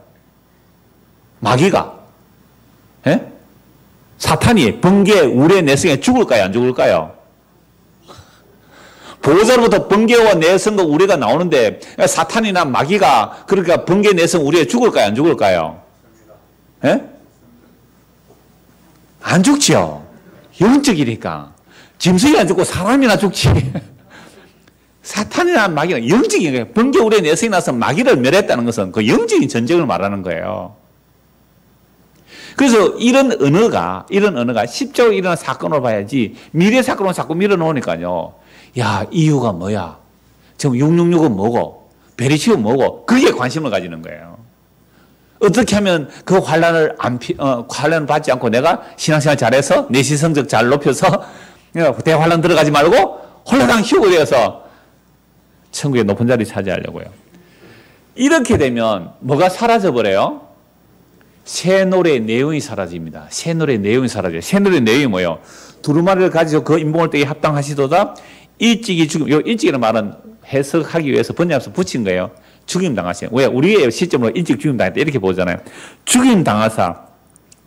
[SPEAKER 1] 마귀가. 예? 사탄이 번개, 우레, 내성에 죽을까요? 안 죽을까요? 보호자로부터 번개와 내성과 우레가 나오는데 사탄이나 마귀가 그러니까 번개, 내성, 우레에 죽을까요? 안 죽을까요? 예? 안 죽죠. 영적이니까. 짐승이 안 죽고 사람이나 죽지. 사탄이나 마귀는 영적인 거예요. 번개, 우레, 내성이 나서 마귀를 멸했다는 것은 그 영적인 전쟁을 말하는 거예요. 그래서 이런 언어가 십자가로 일어난 사건으로 봐야지 미래 사건으로 자꾸 밀어놓으니까요. 야, 이유가 뭐야? 지금 666은 뭐고? 베리시은 뭐고? 그게 관심을 가지는 거예요. 어떻게 하면 그 환란을 환란을 받지 않고 내가 신앙생활 잘해서 내시 성적 잘 높여서 대환란 들어가지 말고 홀라당 휴고 되어서 천국의 높은 자리 차지하려고요. 이렇게 되면 뭐가 사라져버려요? 새 노래의 내용이 사라집니다. 새 노래의 내용이 사라져요. 새 노래의 내용이 뭐예요? 두루마리를 가지고 그 인봉을 떼기 합당하시도다. 일찍이 죽음. 요 일찍이라는 말은 해석하기 위해서 번역해서 붙인 거예요. 죽임당하신. 왜? 우리의 시점으로 일찍 죽임당했다 이렇게 보잖아요. 죽임당하사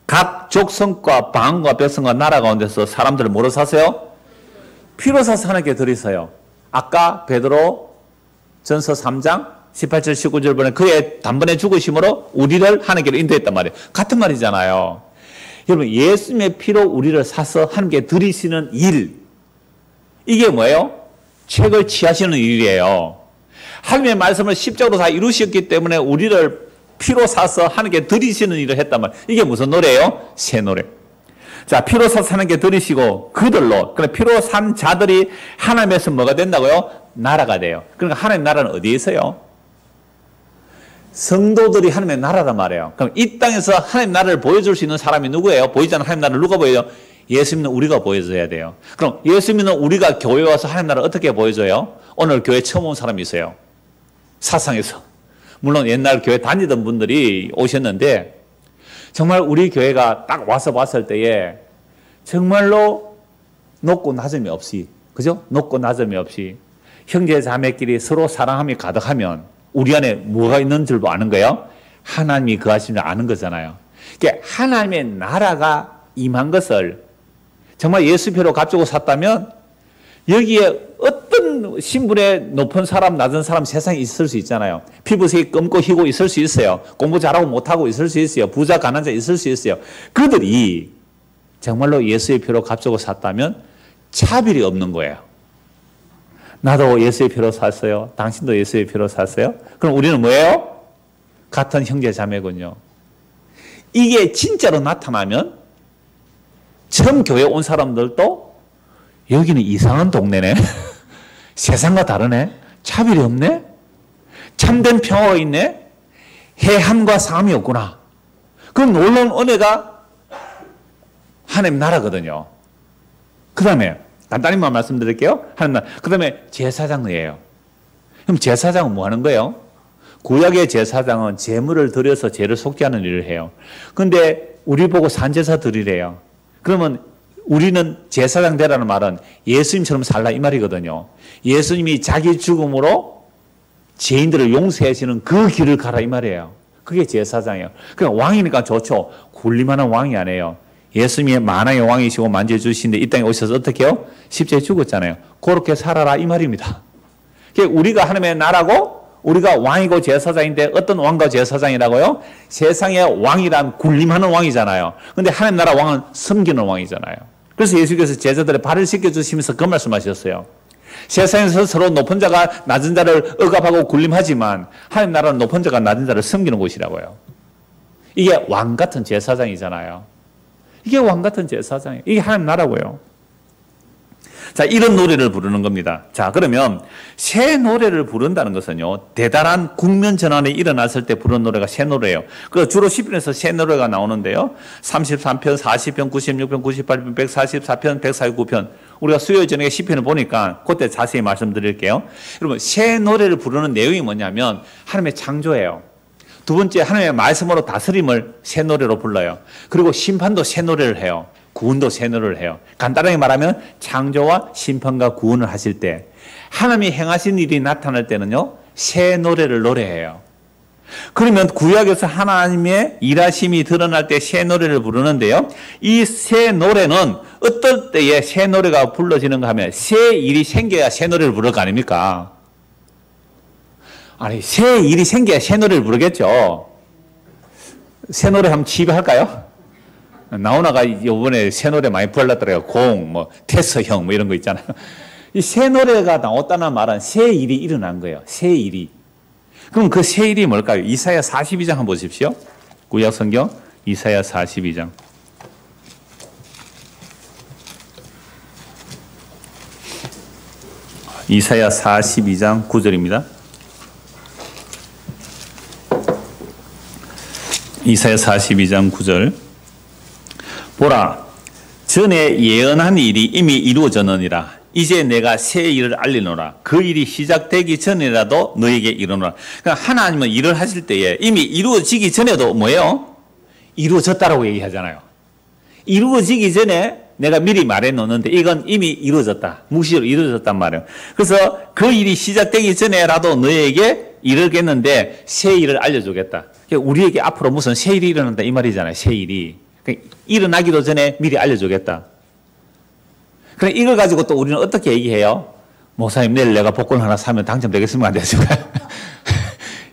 [SPEAKER 1] 각 족성과 방과 백성과 나라 가운데서 사람들을 뭐로 사세요? 피로 사서 하나님께 드리세요. 아까 베드로 전서 3장 18절 19절 보면 그의 단번에 죽으심으로 우리를 하나님께로 인도했단 말이에요. 같은 말이잖아요. 여러분 예수님의 피로 우리를 사서 하나님께 드리시는 일, 이게 뭐예요? 책을 취하시는 일이에요. 하나님의 말씀을 십자가로 다 이루셨기 때문에 우리를 피로 사서 하나님께 드리시는 일을 했단 말이에요. 이게 무슨 노래예요? 새 노래. 자, 피로 사서 하나님께 드리시고 그들로, 그래 피로 산 자들이 하나님에서 뭐가 된다고요? 나라가 돼요. 그러니까 하나님 나라는 어디에 있어요? 성도들이 하나님의 나라란 말이에요. 그럼 이 땅에서 하나님 나라를 보여줄 수 있는 사람이 누구예요? 보이잖아요. 하나님 나라를 누가 보여요? 예수 믿는 우리가 보여줘야 돼요. 그럼 예수 믿는 우리가 교회 와서 하나님 나라를 어떻게 보여줘요? 오늘 교회 처음 온 사람이 있어요. 사상에서. 물론 옛날 교회 다니던 분들이 오셨는데 정말 우리 교회가 딱 와서 봤을 때에 정말로 높고 낮음이 없이, 그죠? 높고 낮음이 없이 형제 자매끼리 서로 사랑함이 가득하면 우리 안에 뭐가 있는 줄도 아는 거예요? 하나님이 거하시는 줄 아는 거잖아요. 그러니까 하나님의 나라가 임한 것을 정말 예수표로 값주고 샀다면 여기에 어떤 신분의 높은 사람, 낮은 사람 세상에 있을 수 있잖아요. 피부색이 검고 희고 있을 수 있어요. 공부 잘하고 못하고 있을 수 있어요. 부자, 가난자 있을 수 있어요. 그들이 정말로 예수의 표로 값주고 샀다면 차별이 없는 거예요. 나도 예수의 표로 샀어요. 당신도 예수의 표로 샀어요. 그럼 우리는 뭐예요? 같은 형제 자매군요. 이게 진짜로 나타나면 처음 교회 온 사람들도 여기는 이상한 동네네. 세상과 다르네. 차별이 없네. 참된 평화가 있네. 해함과 상함이 없구나. 그럼 놀라운 은혜가 하나님 나라거든요. 그 다음에 간단히만 말씀드릴게요. 하나님 나라. 그 다음에 제사장이에요. 그럼 제사장은 뭐 하는 거예요? 구약의 제사장은 제물을 드려서 죄를 속죄하는 일을 해요. 그런데 우리 보고 산제사 드리래요. 그러면 우리는 제사장 되라는 말은 예수님처럼 살라 이 말이거든요. 예수님이 자기 죽음으로 죄인들을 용서하시는 그 길을 가라 이 말이에요. 그게 제사장이에요. 그냥 왕이니까 좋죠. 굴림하는 왕이 아니에요. 예수님이 만왕의 왕이시고 만져주시는데 이 땅에 오셔서 어떻게 해요? 십자가에 죽었잖아요. 그렇게 살아라 이 말입니다. 우리가 하나님의 나라고 우리가 왕이고 제사장인데 어떤 왕과 제사장이라고요? 세상의 왕이란 굴림하는 왕이잖아요. 그런데 하나님 나라 왕은 섬기는 왕이잖아요. 그래서 예수께서 제자들의 발을 씻겨주시면서 그 말씀하셨어요. 세상에서 서로 높은 자가 낮은 자를 억압하고 굴림하지만 하나님 나라는 높은 자가 낮은 자를 섬기는 곳이라고요. 이게 왕 같은 제사장이잖아요. 이게 왕 같은 제사장이에요. 이게 하나님 나라고요. 자, 이런 노래를 부르는 겁니다. 자, 그러면 새 노래를 부른다는 것은요, 대단한 국면 전환이 일어났을 때 부르는 노래가 새 노래예요. 그 주로 시편에서 새 노래가 나오는데요. 33편, 40편, 96편, 98편, 144편, 149편. 우리가 수요일 저녁에 시편을 보니까 그때 자세히 말씀드릴게요. 여러분, 새 노래를 부르는 내용이 뭐냐면 하나님의 창조예요. 두 번째, 하나님의 말씀으로 다스림을 새 노래로 불러요. 그리고 심판도 새 노래를 해요. 구원도 새 노래를 해요. 간단하게 말하면 창조와 심판과 구원을 하실 때 하나님이 행하신 일이 나타날 때는요, 새 노래를 노래해요. 그러면 구약에서 하나님의 일하심이 드러날 때 새 노래를 부르는데요, 이 새 노래는 어떨 때에 새 노래가 불러지는가 하면 새 일이 생겨야 새 노래를 부를 거 아닙니까? 아니, 새 일이 생겨야 새 노래를 부르겠죠. 새 노래 한번 취입할까요? 나오나가 이번에 새 노래 많이 불렀더라고요. 공, 뭐, 테스형, 뭐 이런 거 있잖아요. 이 새 노래가 나왔다는 말은 새 일이 일어난 거예요. 새 일이. 그럼 그 새 일이 뭘까요? 이사야 42장 한번 보십시오. 구약 성경 이사야 42장. 이사야 42장 9절입니다. 이사야 42장 9절. 보라, 전에 예언한 일이 이미 이루어졌느니라. 이제 내가 새 일을 알리노라. 그 일이 시작되기 전이라도 너에게 이르노라. 그러니까 하나님은 일을 하실 때에 이미 이루어지기 전에도 뭐예요? 이루어졌다라고 얘기하잖아요. 이루어지기 전에 내가 미리 말해 놓는데 이건 이미 이루어졌다. 무시로 이루어졌단 말이에요. 그래서 그 일이 시작되기 전에라도 너에게 이르겠는데 새 일을 알려주겠다. 우리에게 앞으로 무슨 새 일이 일어난다 이 말이잖아요. 새 일이. 일어나기도 전에 미리 알려주겠다. 그럼 이걸 가지고 또 우리는 어떻게 얘기해요? 목사님 내일 내가 복권 하나 사면 당첨되겠습니까? 안 되겠습니까?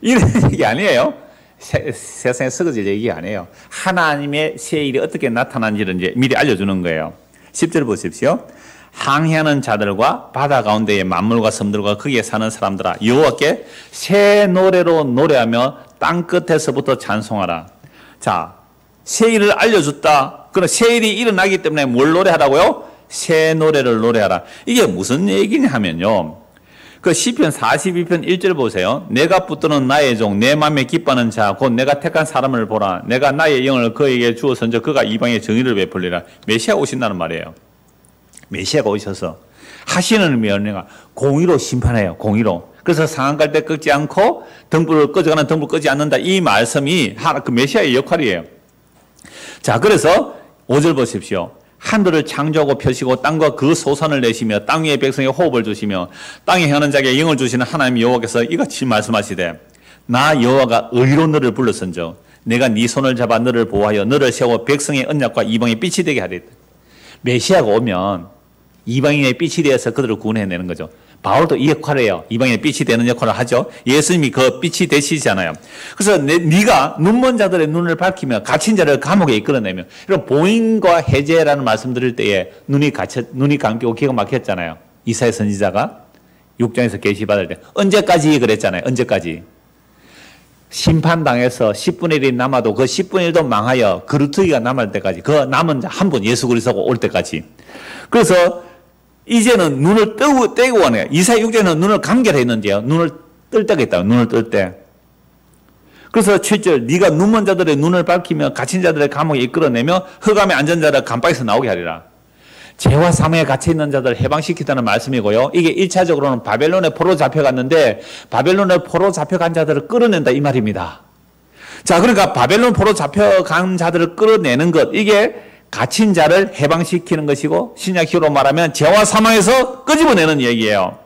[SPEAKER 1] 이런 얘기 아니에요. 세상에 썩어질 얘기 아니에요. 하나님의 새 일이 어떻게 나타난지를 이제 미리 알려주는 거예요. 10절 보십시오. 항해하는 자들과 바다 가운데의 만물과 섬들과 거기에 사는 사람들아 여호와께 새 노래로 노래하며 땅 끝에서부터 찬송하라. 자, 새 일을 알려줬다. 그럼 새 일이 일어나기 때문에 뭘 노래하라고요? 새 노래를 노래하라. 이게 무슨 얘기냐 하면요. 그 시편 42편 1절 보세요. 내가 붙드는 나의 종, 내 맘에 기뻐하는 자, 곧 내가 택한 사람을 보라. 내가 나의 영을 그에게 주어선저 그가 이방에 정의를 베풀리라. 메시아 오신다는 말이에요. 메시아가 오셔서 하시는 명령을 공의로 심판해요. 공의로. 그래서 상한 갈 때 끄지 않고 등불을 꺼져가는 등불 끄지 않는다. 이 말씀이 그 메시아의 역할이에요. 자, 그래서 5절 보십시오. 하늘을 창조하고 펴시고 땅과 그 소산을 내시며 땅 위의 백성에 호흡을 주시며 땅에 행하는 자에게 영을 주시는 하나님 여호와께서 이같이 말씀하시되 나 여호와가 의로 너를 불렀은즉 내가 네 손을 잡아 너를 보호하여 너를 세워 백성의 언약과 이방의 빛이 되게 하리다. 메시아가 오면 이방인의 빛이 되어서 그들을 구원해내는 거죠. 바울도 이 역할을 해요. 이방인의 빛이 되는 역할을 하죠. 예수님이 그 빛이 되시잖아요. 그래서 네가 눈먼 자들의 눈을 밝히며 갇힌 자를 감옥에 이끌어내며 이런 보인과 해제라는 말씀 드릴 때에 눈이 감기고 귀가 막혔잖아요. 이사야 선지자가 6장에서 계시받을 때 언제까지 그랬잖아요. 언제까지. 심판당해서 10분의 1이 남아도 그 10분의 1도 망하여 그루터기가 남을 때까지 그 남은 자 한 분 예수 그리스도가 올 때까지. 그래서 이제는 눈을 떼고 가는 거예요. 이사야 6장에는 눈을 감결해 있는데요. 눈을 뜰 때가 있다고. 눈을 뜰 때. 그래서 7절 네가 눈먼 자들의 눈을 밝히며 갇힌 자들의 감옥에 이끌어내며 흑암에 앉은 자를 감방에서 나오게 하리라. 죄와 사망에 갇혀 있는 자들을 해방시키다는 말씀이고요. 이게 1차적으로는 바벨론에 포로 잡혀갔는데 바벨론에 포로 잡혀간 자들을 끌어낸다 이 말입니다. 자, 그러니까 바벨론 포로 잡혀간 자들을 끌어내는 것 이게 갇힌 자를 해방시키는 것이고 신약식으로 말하면 죄와 사망에서 끄집어내는 얘기예요.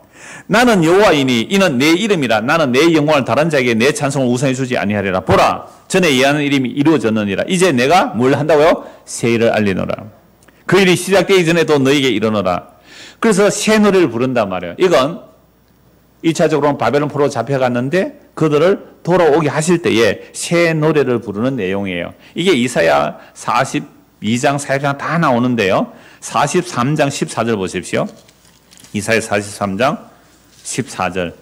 [SPEAKER 1] 나는 여호와이니 이는 내 이름이라. 나는 내 영광을 다른 자에게 내 찬송을 우선해 주지 아니하리라. 보라, 전에 예하는 일이 이루어졌느니라. 이제 내가 뭘 한다고요? 새 일을 알리노라. 그 일이 시작되기 전에도 너에게 이르노라. 그래서 새 노래를 부른단 말이에요. 이건 1차적으로는 바벨론 포로 잡혀갔는데 그들을 돌아오게 하실 때에 새 노래를 부르는 내용이에요. 이게 이사야 42장, 44장 다 나오는데요. 43장 14절 보십시오. 이사야 43장 14절.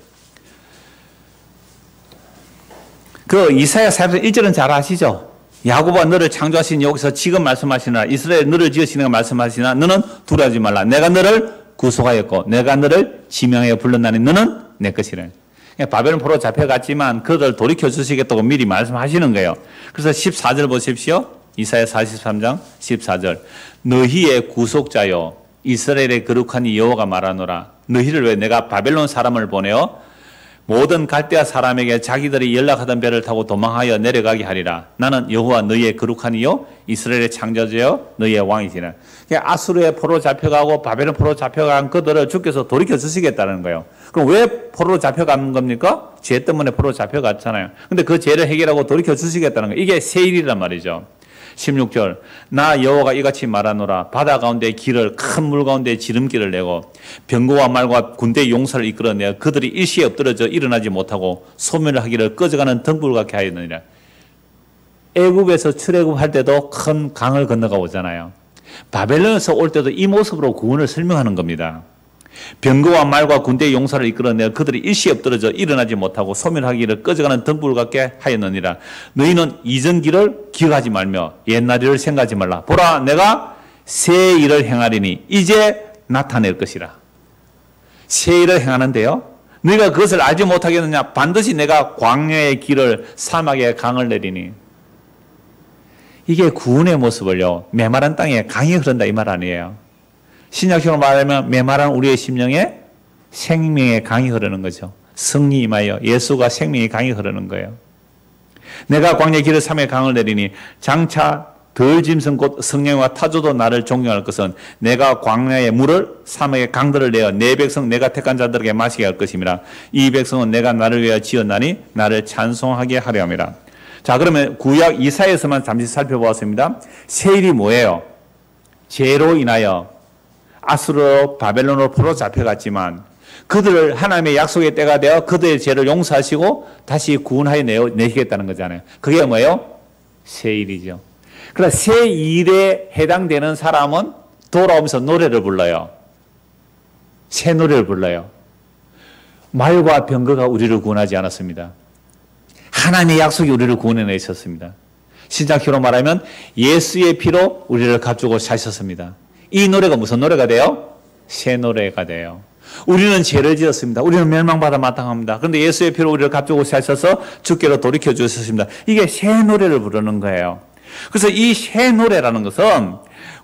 [SPEAKER 1] 그 이사야 43장 1절은 잘 아시죠? 야곱아 너를 창조하신 여기서 지금 말씀하시나 이스라엘 너를 지으시는 말씀하시나 너는 두려워하지 말라. 내가 너를 구속하였고 내가 너를 지명하여 불렀나니 너는 내 것이라. 바벨론 포로 잡혀갔지만 그들 돌이켜 주시겠다고 미리 말씀하시는 거예요. 그래서 14절 보십시오. 이사야 43장 14절. 너희의 구속자여 이스라엘의 거룩하니 여호와가 말하노라. 너희를 왜 내가 바벨론 사람을 보내어 모든 갈대아 사람에게 자기들이 연락하던 배를 타고 도망하여 내려가게 하리라. 나는 여호와 너희의 거룩하니요 이스라엘의 창조자여 너희의 왕이시라. 아수르의 포로 잡혀가고 바벨론 포로 잡혀간 그들을 주께서 돌이켜 주시겠다는 거예요. 그럼 왜 포로 잡혀간 겁니까? 죄 때문에 포로 잡혀갔잖아요. 근데 그 죄를 해결하고 돌이켜 주시겠다는 거예요. 이게 새 일이란 말이죠. 16절. 나 여호와가 이같이 말하노라. 바다 가운데 길을 큰 물 가운데 지름길을 내고 병거와 말과 군대 용사를 이끌어내어 그들이 일시에 엎드러져 일어나지 못하고 소멸을 하기를 꺼져가는 등불 같게 하였느니라. 애굽에서 출애굽할 때도 큰 강을 건너가 오잖아요. 바벨론에서 올 때도 이 모습으로 구원을 설명하는 겁니다. 병거와 말과 군대 용사를 이끌어내어 그들이 일시에 엎드러져 일어나지 못하고 소멸하기를 꺼져가는 등불 같게 하였느니라. 너희는 이전 길을 기억하지 말며 옛날 일을 생각하지 말라. 보라, 내가 새 일을 행하리니 이제 나타낼 것이라. 새 일을 행하는데요, 너희가 그것을 알지 못하겠느냐? 반드시 내가 광야의 길을 사막의 강을 내리니. 이게 구원의 모습을요, 메마른 땅에 강이 흐른다 이 말 아니에요. 신약식으로 말하면 메마른 우리의 심령에 생명의 강이 흐르는 거죠. 성리 임하여 예수가 생명의 강이 흐르는 거예요. 내가 광야 길을 삼의 강을 내리니 장차 덜 짐승 곧 성령과 타조도 나를 존경할 것은 내가 광야의 물을 사막의 강들을 내어 내 백성 내가 택한 자들에게 마시게 할 것임이라. 이 백성은 내가 나를 위하여 지었나니 나를 찬송하게 하려 함이라. 자, 그러면 구약 이사야에서만 잠시 살펴보았습니다. 세일이 뭐예요? 죄로 인하여 아수르로 바벨론으로 포로 잡혀갔지만 그들을 하나님의 약속의 때가 되어 그들의 죄를 용서하시고 다시 구원하여 내시겠다는 거잖아요. 그게 뭐예요? 세일이죠. 그러나 세일에 해당되는 사람은 돌아오면서 노래를 불러요. 새 노래를 불러요. 말과 병거가 우리를 구원하지 않았습니다. 하나님의 약속이 우리를 구원해내셨습니다. 신약히로 말하면 예수의 피로 우리를 값주고 사셨습니다. 이 노래가 무슨 노래가 돼요? 새 노래가 돼요. 우리는 죄를 지었습니다. 우리는 멸망받아 마땅합니다. 그런데 예수의 피로 우리를 값주고 사셔서 주께로 돌이켜 주셨습니다. 이게 새 노래를 부르는 거예요. 그래서 이 새 노래라는 것은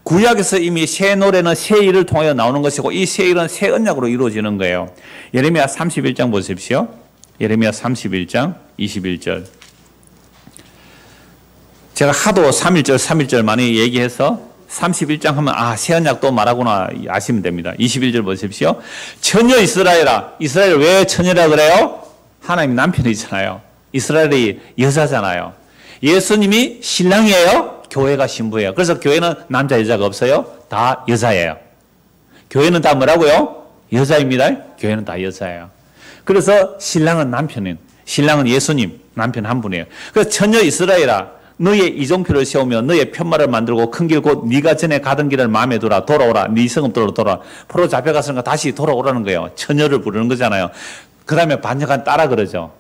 [SPEAKER 1] 구약에서 이미 새 노래는 새 일을 통하여 나오는 것이고 이 새 일은 새 언약으로 이루어지는 거예요. 예레미야 31장 보십시오. 예레미야 31장 21절. 제가 하도 3.1절 많이 얘기해서 31장 하면 새 언약 또 말하구나 아시면 됩니다. 21절 보십시오. 처녀 이스라엘아. 이스라엘 왜 처녀라 그래요? 하나님 남편이잖아요. 이스라엘이 여자잖아요. 예수님이 신랑이에요. 교회가 신부예요. 그래서 교회는 남자 여자가 없어요. 다 여자예요. 교회는 다 뭐라고요? 여자입니다. 교회는 다 여자예요. 그래서 신랑은 남편인, 신랑은 예수님 남편 한 분이에요. 그래서 처녀 이스라엘아 너의 이종표를 세우며 너의 편말을 만들고 큰 길 곧 네가 전에 가던 길을 마음에 두라. 돌아오라. 네 성읍들로 돌아오라. 포로 잡혀갔으니까 다시 돌아오라는 거예요. 처녀를 부르는 거잖아요. 그 다음에 반역한 따라 그러죠.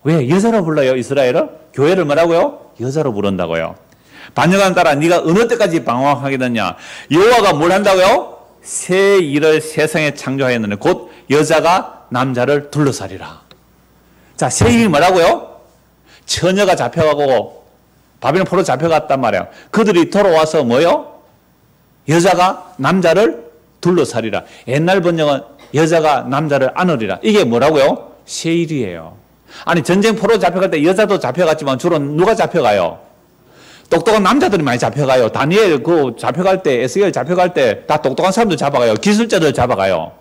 [SPEAKER 1] 왜? 여자로 불러요 이스라엘을? 교회를 뭐라고요? 여자로 부른다고요. 반역한 따라 네가 어느 때까지 방황하겠느냐. 여호와가 뭘 한다고요? 새 일을 세상에 창조하였느니 곧 여자가 남자를 둘러싸리라. 자, 새 일이 뭐라고요? 처녀가 잡혀가고 바벨론 포로 잡혀갔단 말이에요. 그들이 돌아와서 뭐요? 여자가 남자를 둘러싸리라. 옛날 번역은 여자가 남자를 안으리라. 이게 뭐라고요? 새 일이에요. 아니 전쟁 포로 잡혀갈 때 여자도 잡혀갔지만 주로 누가 잡혀가요? 똑똑한 남자들이 많이 잡혀가요. 다니엘 그 잡혀갈 때, 에스겔 잡혀갈 때 다 똑똑한 사람들 잡아가요. 기술자들 잡아가요.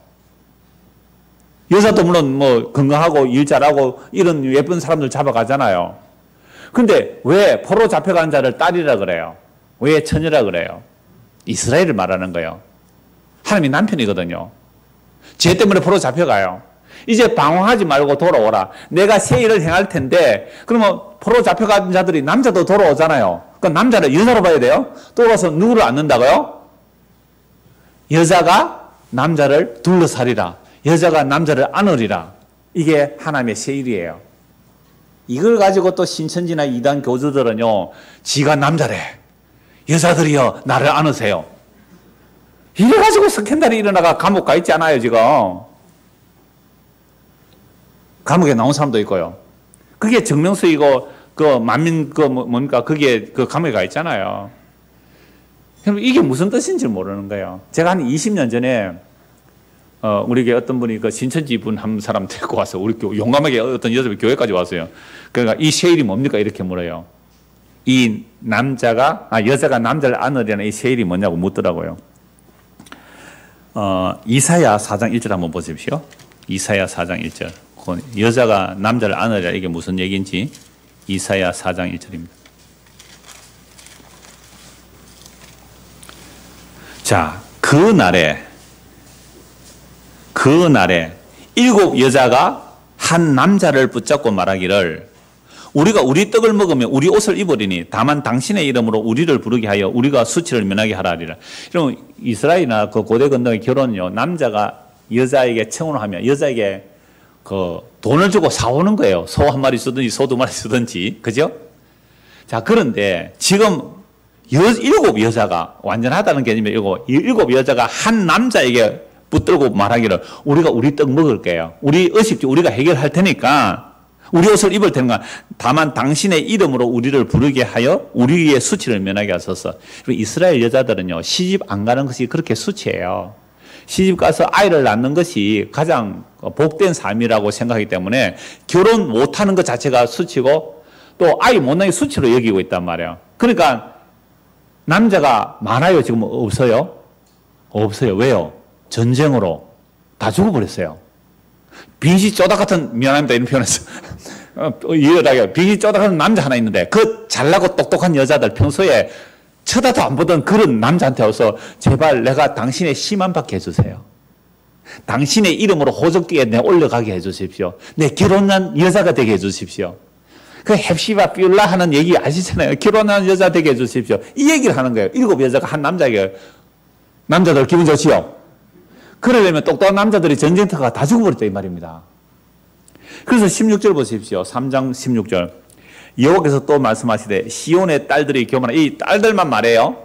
[SPEAKER 1] 여자도 물론 뭐 건강하고 일 잘하고 이런 예쁜 사람들 잡아가잖아요. 근데 왜 포로 잡혀간 자를 딸이라 그래요? 왜 처녀라 그래요? 이스라엘을 말하는 거예요. 하나님이 남편이거든요. 죄 때문에 포로 잡혀가요. 이제 방황하지 말고 돌아오라. 내가 새 일을 행할 텐데 그러면 포로 잡혀간 자들이 남자도 돌아오잖아요. 그럼 남자를 여자로 봐야 돼요. 돌아와서 누구를 안는다고요? 여자가 남자를 둘러싸리라. 여자가 남자를 안으리라. 이게 하나님의 새 일이에요. 이걸 가지고 또 신천지나 이단 교주들은요, 지가 남자래. 여자들이요, 나를 안으세요. 이래가지고 스캔들이 일어나가 감옥 가 있지 않아요, 지금. 감옥에 나온 사람도 있고요. 그게 정명수이고, 만민, 뭡니까? 그게 감옥에 가 있잖아요. 그럼 이게 무슨 뜻인지 모르는 거예요. 제가 한 20년 전에, 우리에게 어떤 분이 신천지 분 한 사람 데리고 와서 우리 용감하게 어떤 여자분 교회까지 왔어요. 그러니까 이 세일이 뭡니까? 이렇게 물어요. 이 여자가 남자를 안으려는 이 세일이 뭐냐고 묻더라고요. 이사야 4장 1절 한번 보십시오. 이사야 4장 1절. 여자가 남자를 안으리라 이게 무슨 얘기인지 이사야 4장 1절입니다. 자, 그 날에 7 여자가 한 남자를 붙잡고 말하기를 우리가 우리 떡을 먹으면 우리 옷을 입으리니 다만 당신의 이름으로 우리를 부르게 하여 우리가 수치를 면하게 하라리라. 그럼 이스라엘이나 그 고대 근동의 결혼은요, 남자가 여자에게 청혼을 하면 여자에게 돈을 주고 사오는 거예요. 소 한 마리 쓰든지 소 2마리 쓰든지. 그죠? 자, 그런데 지금 7 여자가 완전하다는 개념이고 7 여자가 한 남자에게 붙들고 말하기를 우리가 우리 떡 먹을게요. 우리 의식주 우리가 해결할 테니까 우리 옷을 입을 테니까 다만 당신의 이름으로 우리를 부르게 하여 우리의 수치를 면하게 하소서. 이스라엘 여자들은요, 시집 안 가는 것이 그렇게 수치예요. 시집 가서 아이를 낳는 것이 가장 복된 삶이라고 생각하기 때문에 결혼 못하는 것 자체가 수치고 또 아이 못 낳는 게 수치로 여기고 있단 말이에요. 그러니까 남자가 많아요? 지금 없어요? 없어요. 왜요? 전쟁으로 다 죽어버렸어요. 빈시 쪼다 같은, 미안합니다. 이런 표현에서. 이해하게. 빈시 쪼다 같은 남자 하나 있는데, 그 잘나고 똑똑한 여자들 평소에 쳐다도 안 보던 그런 남자한테 와서 제발 내가 당신의 시만 받게 해주세요. 당신의 이름으로 호적기에 내 올려가게 해주십시오. 내 결혼한 여자가 되게 해주십시오. 그 헵시바 뷸라 하는 얘기 아시잖아요. 결혼한 여자 되게 해주십시오. 이 얘기를 하는 거예요. 7 여자가 한 남자에게. 남자들 기분 좋지요? 그러려면 똑똑한 남자들이 전쟁터가 다 죽어버렸다 이 말입니다. 그래서 16절 보십시오. 3장 16절. 여호와께서 또 말씀하시되 시온의 딸들이 교만하여, 이 딸들만 말해요.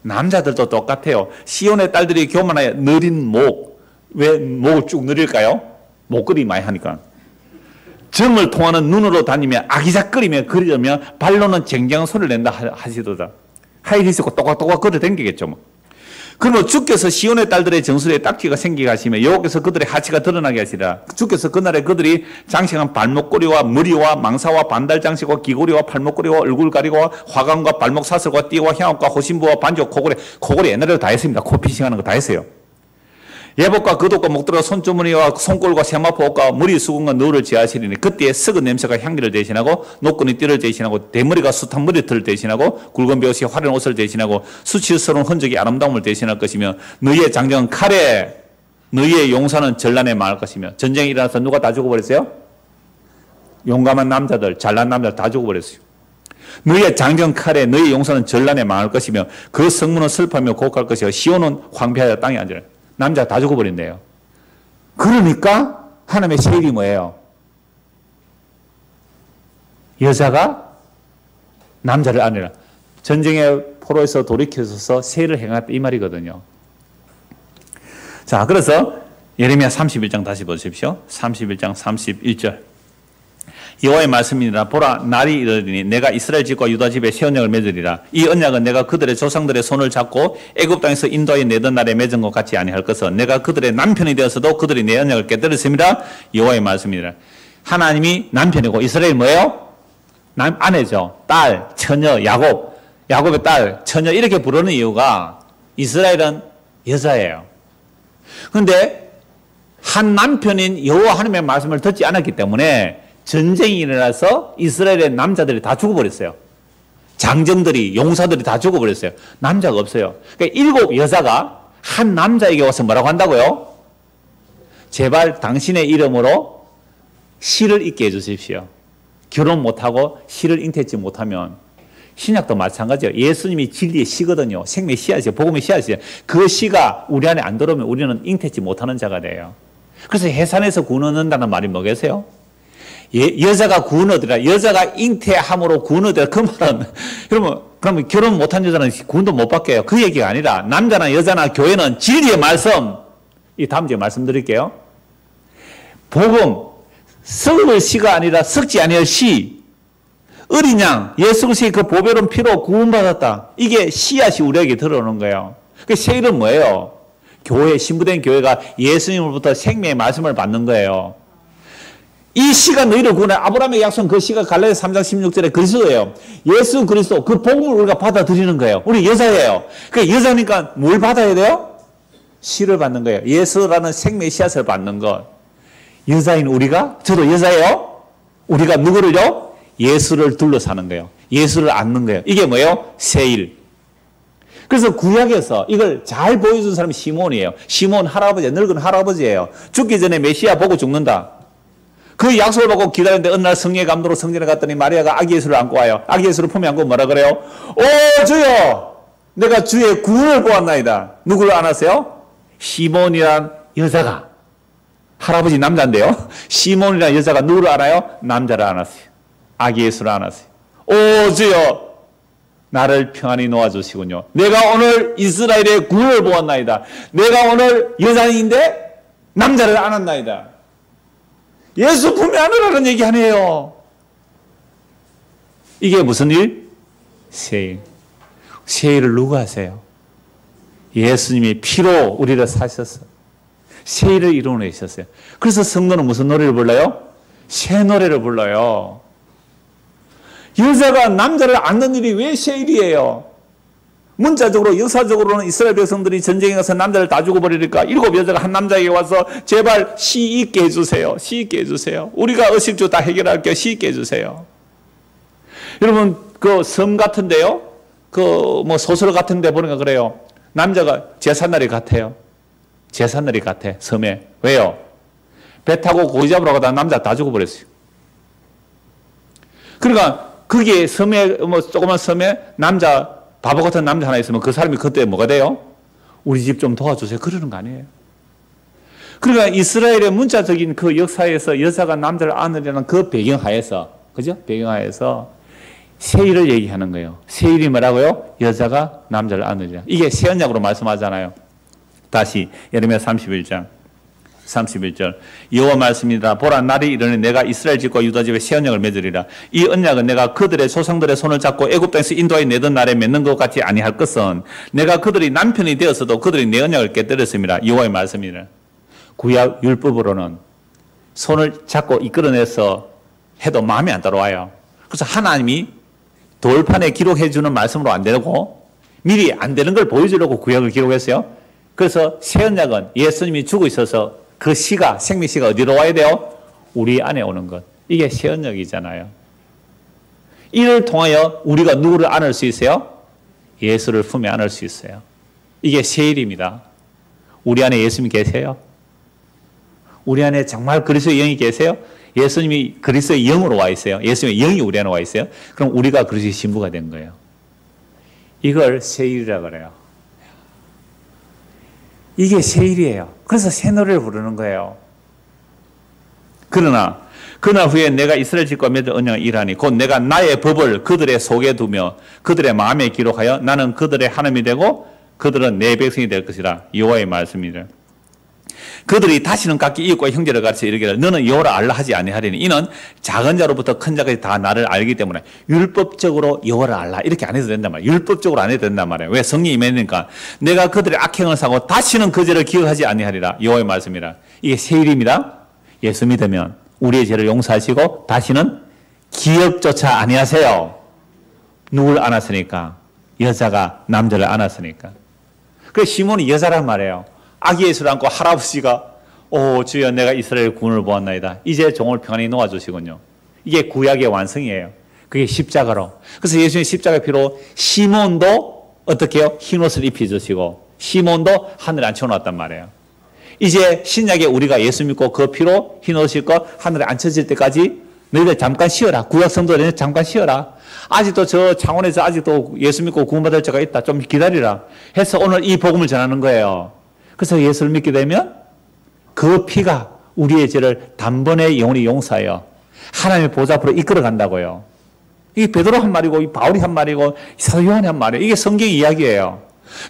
[SPEAKER 1] 남자들도 똑같아요. 시온의 딸들이 교만하여 느린 목. 왜 목을 쭉 느릴까요? 목걸이 많이 하니까. 정을 통하는 눈으로 다니며 아기작거리며 그리려며 발로는 쟁쟁한 소리를 낸다 하시도다. 하이리스고 똑각똑각 걸어 댕기겠죠 뭐. 그러면 주께서 시온의 딸들의 정수리에 딱지가 생기게 하시며 여호와께서 그들의 하체가 드러나게 하시라. 주께서 그날에 그들이 장식한 발목걸이와 머리와 망사와 반달 장식과 귀고리와 팔목걸이와 얼굴가리와 화관과 발목 사슬과 띠와 향업과 호신부와 반죽 코골이 옛날에도 다 했습니다. 코 피싱하는 거 다 했어요. 예복과 겉옷과 목도리와 손주머니와 손골과 세마포옷과 머리 수건과 너울을 제하시리니 그때에 썩은 냄새가 향기를 대신하고 노끈이 띠를 대신하고 대머리가 숱한 머리털을 대신하고 굵은 벼옷이 화려한 옷을 대신하고 수치스러운 흔적이 아름다움을 대신할 것이며 너희의 장정은 칼에 너희의 용사는 전란에 망할 것이며. 전쟁이 일어나서 누가 다 죽어버렸어요? 용감한 남자들, 잘난 남자들 다 죽어버렸어요. 너희의 장정 칼에 너희의 용사는 전란에 망할 것이며 그 성문은 슬퍼하며 곡할 것이요 시온은 황폐하여 땅에 앉으라. 남자 다 죽어버린대요. 그러니까 하나님의 세일이 뭐예요? 여자가 남자를 아니라 전쟁의 포로에서 돌이켜서 세일을 행했다 이 말이거든요. 자, 그래서 예레미야 31장 다시 보십시오. 31장 31절. 여호와의 말씀이니라. 보라, 날이 이르리니 내가 이스라엘 집과 유다 집에 새 언약을 맺으리라. 이 언약은 내가 그들의 조상들의 손을 잡고 애굽 땅에서 인도하여 내던 날에 맺은 것 같이 아니할 것은 내가 그들의 남편이 되어서도 그들이 내 언약을 깨뜨렸습니다. 여호와의 말씀이니라. 하나님이 남편이고 이스라엘 뭐예요? 아내죠. 딸, 처녀, 야곱의 딸, 처녀 이렇게 부르는 이유가 이스라엘은 여자예요. 그런데 한 남편인 여호와 하나님의 말씀을 듣지 않았기 때문에 전쟁이 일어나서 이스라엘의 남자들이 다 죽어버렸어요. 장정들이, 용사들이 다 죽어버렸어요. 남자가 없어요. 그러니까 7 여자가 한 남자에게 와서 뭐라고 한다고요? 제발 당신의 이름으로 시를 읽게 해주십시오. 결혼 못하고 시를 잉태치 못하면 신약도 마찬가지예요. 예수님이 진리의 시거든요. 생명의 씨앗이에요. 복음의 씨앗이에요. 그 시가 우리 안에 안 들어오면 우리는 잉태치 못하는 자가 돼요. 그래서 해산에서 구원 얻는다는 말이 뭐겠어요? 여자가 구원 얻으라. 여자가 잉태함으로 구원 얻으라. 그 말은 그러면 결혼 못한 여자는 구원도 못 받게요. 그 얘기가 아니라 남자나 여자나 교회는 진리의 말씀. 이 다음 주에 말씀드릴게요. 복음, 썩을 시가 아니라 썩지 아니할 시. 어린 양, 예수 그리스도의 그 보배로운 피로 구원받았다. 이게 씨앗이 우리에게 들어오는 거예요. 그 세일은 뭐예요? 교회, 신부된 교회가 예수님으로부터 생명의 말씀을 받는 거예요. 이 씨가 너희를 구원해. 아브라함의 약속 그 씨가 갈라디아 3장 16절에 그리스도예요. 예수 그리스도 그 복음을 우리가 받아들이는 거예요. 우리 여자예요. 그 여자니까 뭘 받아야 돼요? 씨를 받는 거예요. 예수라는 생명의 씨앗을 받는 것. 여자인 우리가, 저도 여자예요. 우리가 누구를요? 예수를 둘러사는 거예요. 예수를 안는 거예요. 이게 뭐예요? 세일. 그래서 구약에서 이걸 잘 보여준 사람이 시몬이에요. 시몬 할아버지, 늙은 할아버지예요. 죽기 전에 메시아 보고 죽는다. 그 약속을 받고 기다렸는데 어느 날 성령의 감동으로 성전에 갔더니 마리아가 아기 예수를 안고 와요. 아기 예수를 품에 안고 뭐라 그래요? 오 주여, 내가 주의 구원을 보았나이다. 누구를 안았어요? 시몬이란 여자가. 할아버지 남자인데요. 시몬이란 여자가 누구를 안아요? 남자를 안았어요. 아기 예수를 안았어요. 오 주여, 나를 평안히 놓아주시군요. 내가 오늘 이스라엘의 구원을 보았나이다. 내가 오늘 여자인데 남자를 안았나이다. 예수 품에 안으라는 얘기 아니에요. 이게 무슨 일? 세일. 세일을 누가 하세요? 예수님이 피로 우리를 사셔서 세일을 이루어내셨어요. 그래서 성도는 무슨 노래를 불러요? 새 노래를 불러요. 여자가 남자를 안는 일이 왜 세일이에요? 문자적으로 역사적으로는 이스라엘 백성들이 전쟁에 가서 남자를 다 죽어버리니까 7 여자가 한 남자에게 와서 제발 시 있게 해주세요. 시 있게 해주세요. 우리가 의식주 다 해결할게요. 시 있게 해주세요. 여러분 그 섬 같은데요. 그 뭐 소설 같은데 보니까 그래요. 남자가 제삿날이 같아요. 제삿날이 같아 섬에. 왜요? 배 타고 고기 잡으러 가다 남자 다 죽어버렸어요. 그러니까 거기에 섬에 뭐 조그만 섬에 남자 바보 같은 남자 하나 있으면 그 사람이 그때 뭐가 돼요? 우리 집 좀 도와주세요. 그러는 거 아니에요. 그러니까 이스라엘의 문자적인 그 역사에서 여자가 남자를 안으려는 그 배경하에서, 그죠? 배경하에서 세일을 얘기하는 거예요. 세일이 뭐라고요? 여자가 남자를 안으려. 이게 새언약으로 말씀하잖아요. 다시 예레미야 31장 31절 여호와 말씀이다. 보라 날이 이르니 내가 이스라엘 집과 유다 집에 새 언약을 맺으리라. 이 언약은 내가 그들의 조상들의 손을 잡고 애굽 땅에서 인도하여 내던 날에 맺는 것 같이 아니할 것은 내가 그들이 남편이 되었어도 그들이 내 언약을 깨뜨렸습니다. 여호와의 말씀이라. 구약 율법으로는 손을 잡고 이끌어내서 해도 마음에 안 들어와요. 그래서 하나님이 돌판에 기록해 주는 말씀으로 안 되고 미리 안 되는 걸 보여주려고 구약을 기록했어요. 그래서 새 언약은 예수님이 죽어 있어서 그 시가, 생명시가 어디로 와야 돼요? 우리 안에 오는 것. 이게 새 언약이잖아요. 이를 통하여 우리가 누구를 안을 수 있어요? 예수를 품에 안을 수 있어요. 이게 세일입니다. 우리 안에 예수님이 계세요? 우리 안에 정말 그리스도의 영이 계세요? 예수님이 그리스도의 영으로 와 있어요. 예수님의 영이 우리 안에 와 있어요. 그럼 우리가 그리스도의 신부가 된 거예요. 이걸 세일이라고 그래요. 이게 세일이에요. 그래서 새 노래를 부르는 거예요. 그러나 그날 후에 내가 이스라엘 집과 맺을 언약을 일하니 곧 내가 나의 법을 그들의 속에 두며 그들의 마음에 기록하여 나는 그들의 하나님이 되고 그들은 내 백성이 될 것이라. 여호와의 말씀이라. 그들이 다시는 각기 이웃과 형제를 가르쳐 이르기를 너는 여호와를 알라 하지 아니하리니 이는 작은 자로부터 큰 자까지 다 나를 알기 때문에 율법적으로 여호와를 알라 이렇게 안 해도 된단 말이에요. 율법적으로 안 해도 된단 말이에요. 왜? 성령이 임했으니까 내가 그들의 악행을 사고 다시는 그 죄를 기억하지 아니하리라. 여호와의 말씀이라. 이게 세일입니다. 예수 믿으면 우리의 죄를 용서하시고 다시는 기억조차 아니하세요. 누굴 안았으니까? 여자가 남자를 안았으니까. 그래서 시몬이 여자란 말이에요. 아기 예수를 안고 할아버지가 오 주여 내가 이스라엘 군을 보았나이다. 이제 종을 평안히 놓아주시군요. 이게 구약의 완성이에요. 그게 십자가로. 그래서 예수님의 십자가의 피로 시몬도 어떻게 해요? 흰옷을 입혀주시고 시몬도 하늘에 앉혀놓았단 말이에요. 이제 신약에 우리가 예수 믿고 그 피로 흰옷을 입고 하늘에 앉혀질 때까지 너희들 잠깐 쉬어라. 구약 성도들 잠깐 쉬어라. 아직도 저 창원에서 아직도 예수 믿고 구원받을 자가 있다. 좀 기다리라. 해서 오늘 이 복음을 전하는 거예요. 그래서 예수를 믿게 되면 그 피가 우리의 죄를 단번에 영원히 용서하여 하나님의 보좌 앞으로 이끌어 간다고요. 이게 베드로 한 말이고 이 바울이 한 말이고 사도 요한이 한 말이에요. 이게 성경 이야기예요.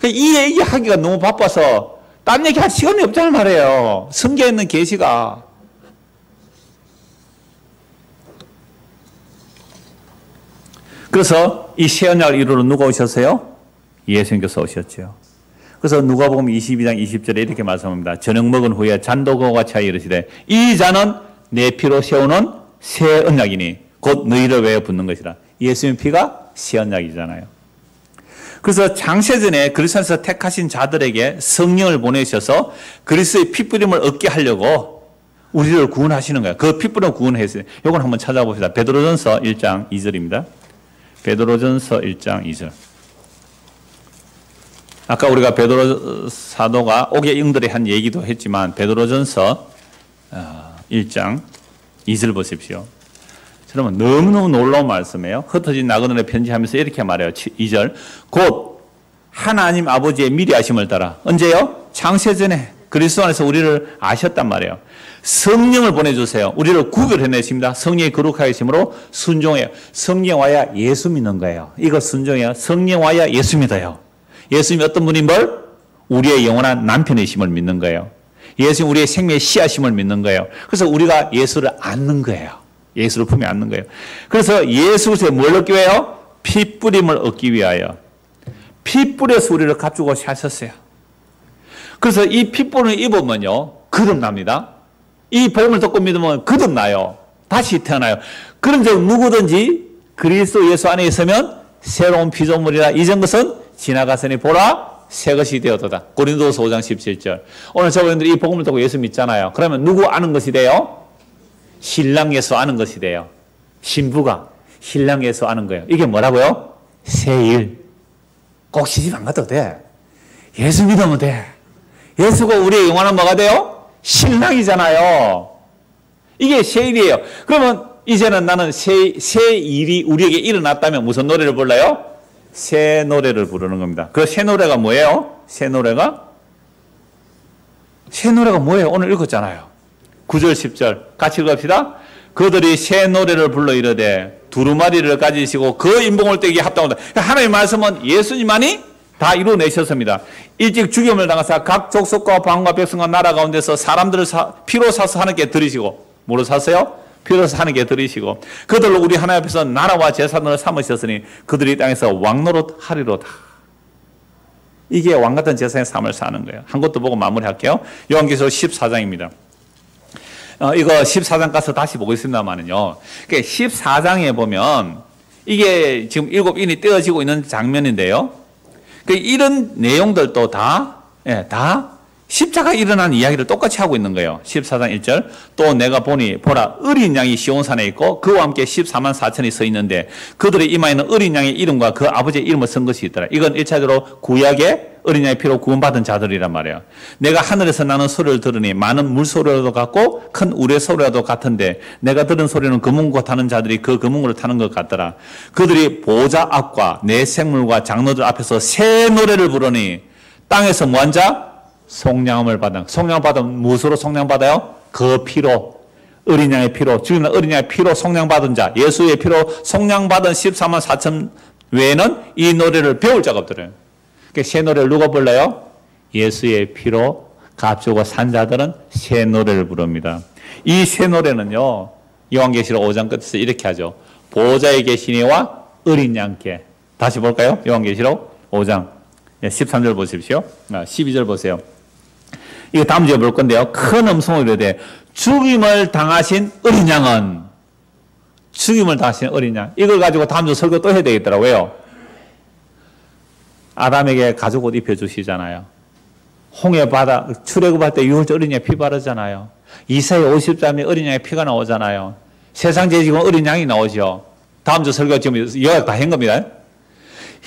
[SPEAKER 1] 이 얘기하기가 너무 바빠서 딴 얘기할 시간이 없잖아요 말이에요. 성경에 있는 계시가. 그래서 이 새 언약을 이루러 누가 오셨어요? 예수님께서 오셨죠. 그래서 누가복음 22장 20절에 이렇게 말씀합니다. 저녁 먹은 후에 잔도 그와 같이 하여 이르시되 이 잔은 내 피로 세우는 새 언약이니 곧 너희를 위하여 붓는 것이라. 예수님 피가 새 언약이잖아요. 그래서 창세전에 그리스도에서 택하신 자들에게 성령을 보내셔서 그리스도의 피뿌림을 얻게 하려고 우리를 구원하시는 거예요. 그 피뿌림 구원을 했어요. 이건 한번 찾아봅시다. 베드로전서 1장 2절입니다. 베드로전서 1장 2절. 아까 우리가 베드로 사도가 옥의 영들이 한 얘기도 했지만 베드로전서 1장 2절 보십시오. 여러분 너무너무 놀라운 말씀이에요. 흩어진 나그네를 편지하면서 이렇게 말해요. 2절 곧 하나님 아버지의 미리 아심을 따라 언제요? 창세전에 그리스도 안에서 우리를 아셨단 말이에요. 성령을 보내주세요. 우리를 구별해내십니다. 성령의 거룩하게 하심으로 순종해요. 성령 와야 예수 믿는 거예요. 이거 순종해요. 성령 와야 예수 믿어요. 예수님이 어떤 분인 걸? 우리의 영원한 남편이심을 믿는 거예요. 예수님 우리의 생명의 씨앗임을 믿는 거예요. 그래서 우리가 예수를 안는 거예요. 예수를 품에 안는 거예요. 그래서 예수에서 뭘 얻기 위하여? 피 뿌림을 얻기 위하여. 피 뿌려서 우리를 가지고 하셨어요. 그래서 이 피 뿌림을 입으면요 거듭납니다. 이 복음을 듣고 믿으면 거듭나요. 다시 태어나요. 그런 적 누구든지 그리스도 예수 안에 있으면 새로운 피조물이라 이전 것은 지나갔으니 보라 새 것이 되었도다. 고린도서 5장 17절. 오늘 저분들이 이 복음을 듣고 예수 믿잖아요. 그러면 누구 아는 것이 돼요? 신랑 예수 아는 것이 돼요. 신부가 신랑 예수 아는 거예요. 이게 뭐라고요? 새 일. 꼭 시집 안 가도 돼. 예수 믿으면 돼. 예수가 우리의 영원한 뭐가 돼요? 신랑이잖아요. 이게 새 일이에요. 그러면 이제는 나는 새 일이 우리에게 일어났다면 무슨 노래를 불러요? 새 노래를 부르는 겁니다. 그 새 노래가 뭐예요? 새 노래가 뭐예요? 오늘 읽었잖아요. 9절 10절 같이 읽읍시다. 그들이 새 노래를 불러 이르되 두루마리를 가지시고 그 인봉을 떼기 합당하다. 하나님의 말씀은 예수님만이 다 이루어내셨습니다. 일찍 죽임을 당하사 각 족속과 방과 백성과 나라 가운데서 사람들을 피로 사서 하나님께 드리시고 뭐로 샀어요? 피로 사서 하나님께 드리시고 그들로 우리 하나님 앞에서 나라와 제사장을 삼으셨으니 그들이 땅에서 왕노릇 하리로다. 이게 왕같은 제사의 삶을 사는 거예요. 한 것도 보고 마무리할게요. 요한계시록 14장입니다. 이거 14장 가서 다시 보겠습니다만은요. 14장에 보면 이게 지금 7인이 떼어지고 있는 장면인데요. 이런 내용들도 다 십자가 일어난 이야기를 똑같이 하고 있는 거예요. 14장 1절. 또 내가 보니 보라 어린 양이 시온산에 있고 그와 함께 14만 4천이 서 있는데 그들의 이마에는 어린 양의 이름과 그 아버지의 이름을 쓴 것이 있더라. 이건 1차적으로 구약의 어린 양의 피로 구원받은 자들이란 말이에요. 내가 하늘에서 나는 소리를 들으니 많은 물소리라도 같고 큰 우레 소리라도 같은데 내가 들은 소리는 금문고 타는 자들이 그 금문고를 타는 것 같더라. 그들이 보좌 앞과 내 생물과 장로들 앞에서 새 노래를 부르니 땅에서 뭐한 자? 속량함을 받은. 속량을 받으면 무엇으로 속량받아요? 그 피로, 어린 양의 피로, 죽이는 어린 양의 피로 속량받은 자, 예수의 피로 속량받은 14만 4천 외에는 이 노래를 배울 자가 없더래요. 새 노래를 누가 불러요? 예수의 피로 값주고 산 자들은 새 노래를 부릅니다. 이 새 노래는요, 요한계시록 5장 끝에서 이렇게 하죠. 보좌에 계신 이와 어린 양께. 다시 볼까요? 요한계시록 5장 13절 보십시오. 12절 보세요. 이거 다음 주에 볼 건데요. 큰 음성으로 이르되 죽임을 당하신 어린 양은 죽임을 당하신 어린 양. 이걸 가지고 다음 주 설교 또 해야 되겠더라고요. 아담에게 가죽옷 입혀주시잖아요. 홍해 바다 출애굽할 때 유월절 어린 양의 피 바르잖아요. 이사야 50장에 어린 양의 피가 나오잖아요. 세상 제지금 어린 양이 나오죠. 다음 주 설교 지금 요약 다 한 겁니다.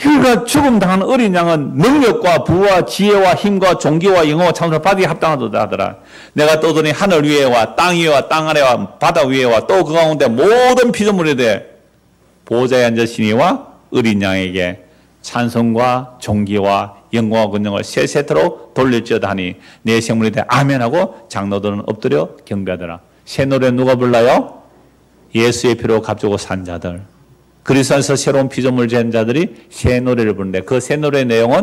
[SPEAKER 1] 그러니까 죽음 당한 어린 양은 능력과 부와 지혜와 힘과 존귀와 영어와 참소를 받기 합당하다 하더라. 내가 떠드니 하늘 위에와 땅 위에와 땅 아래와 바다 위에와 또 그 가운데 모든 피조물에 대해 보좌에 앉으시니와 어린 양에게 찬송과 존귀와 영광과 권능을 세세토록 돌릴지어다 하니 내 생물에 대해 아멘하고 장로들은 엎드려 경배하더라. 새 노래 누가 불러요? 예수의 피로 값주고 산 자들. 그리스도 안에서 새로운 피조물 된 자들이 새 노래를 부르는데 그 새 노래의 내용은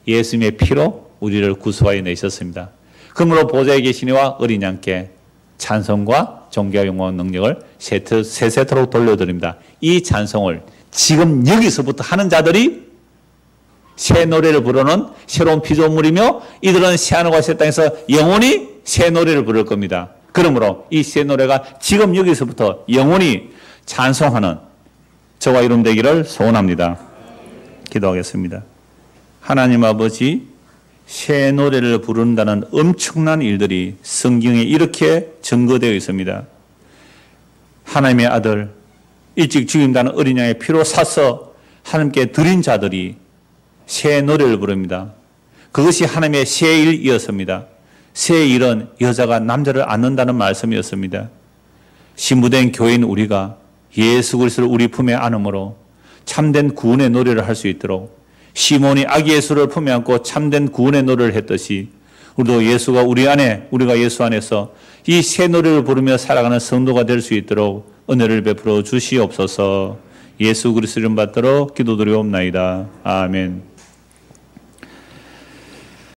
[SPEAKER 1] 예수님의 피로 우리를 구수하여 내셨습니다. 그러므로 보좌에 계시니와 어린 양께 찬송과 존귀와 영광과 능력을 세세토록 돌려드립니다. 이 찬송을 지금 여기서부터 하는 자들이 새 노래를 부르는 새로운 피조물이며 이들은 새하늘과 새 땅에서 영원히 새 노래를 부를 겁니다. 그러므로 이 새 노래가 지금 여기서부터 영원히 찬송하는 저와 이름 되기를 소원합니다. 기도하겠습니다. 하나님 아버지, 새 노래를 부른다는 엄청난 일들이 성경에 이렇게 증거되어 있습니다. 하나님의 아들, 일찍 죽임다는 어린 양의 피로 사서 하나님께 드린 자들이 새 노래를 부릅니다. 그것이 하나님의 새 일이었습니다. 새 일은 여자가 남자를 안는다는 말씀이었습니다. 신부된 교인 우리가 예수 그리스도를 우리 품에 안음으로 참된 구원의 노래를 할 수 있도록 시몬이 아기 예수를 품에 안고 참된 구원의 노래를 했듯이 우리도 예수가 우리 안에, 우리가 예수 안에서 이 새 노래를 부르며 살아가는 성도가 될 수 있도록 은혜를 베풀어 주시옵소서. 예수 그리스도 이름 받들어 기도드리옵나이다. 아멘.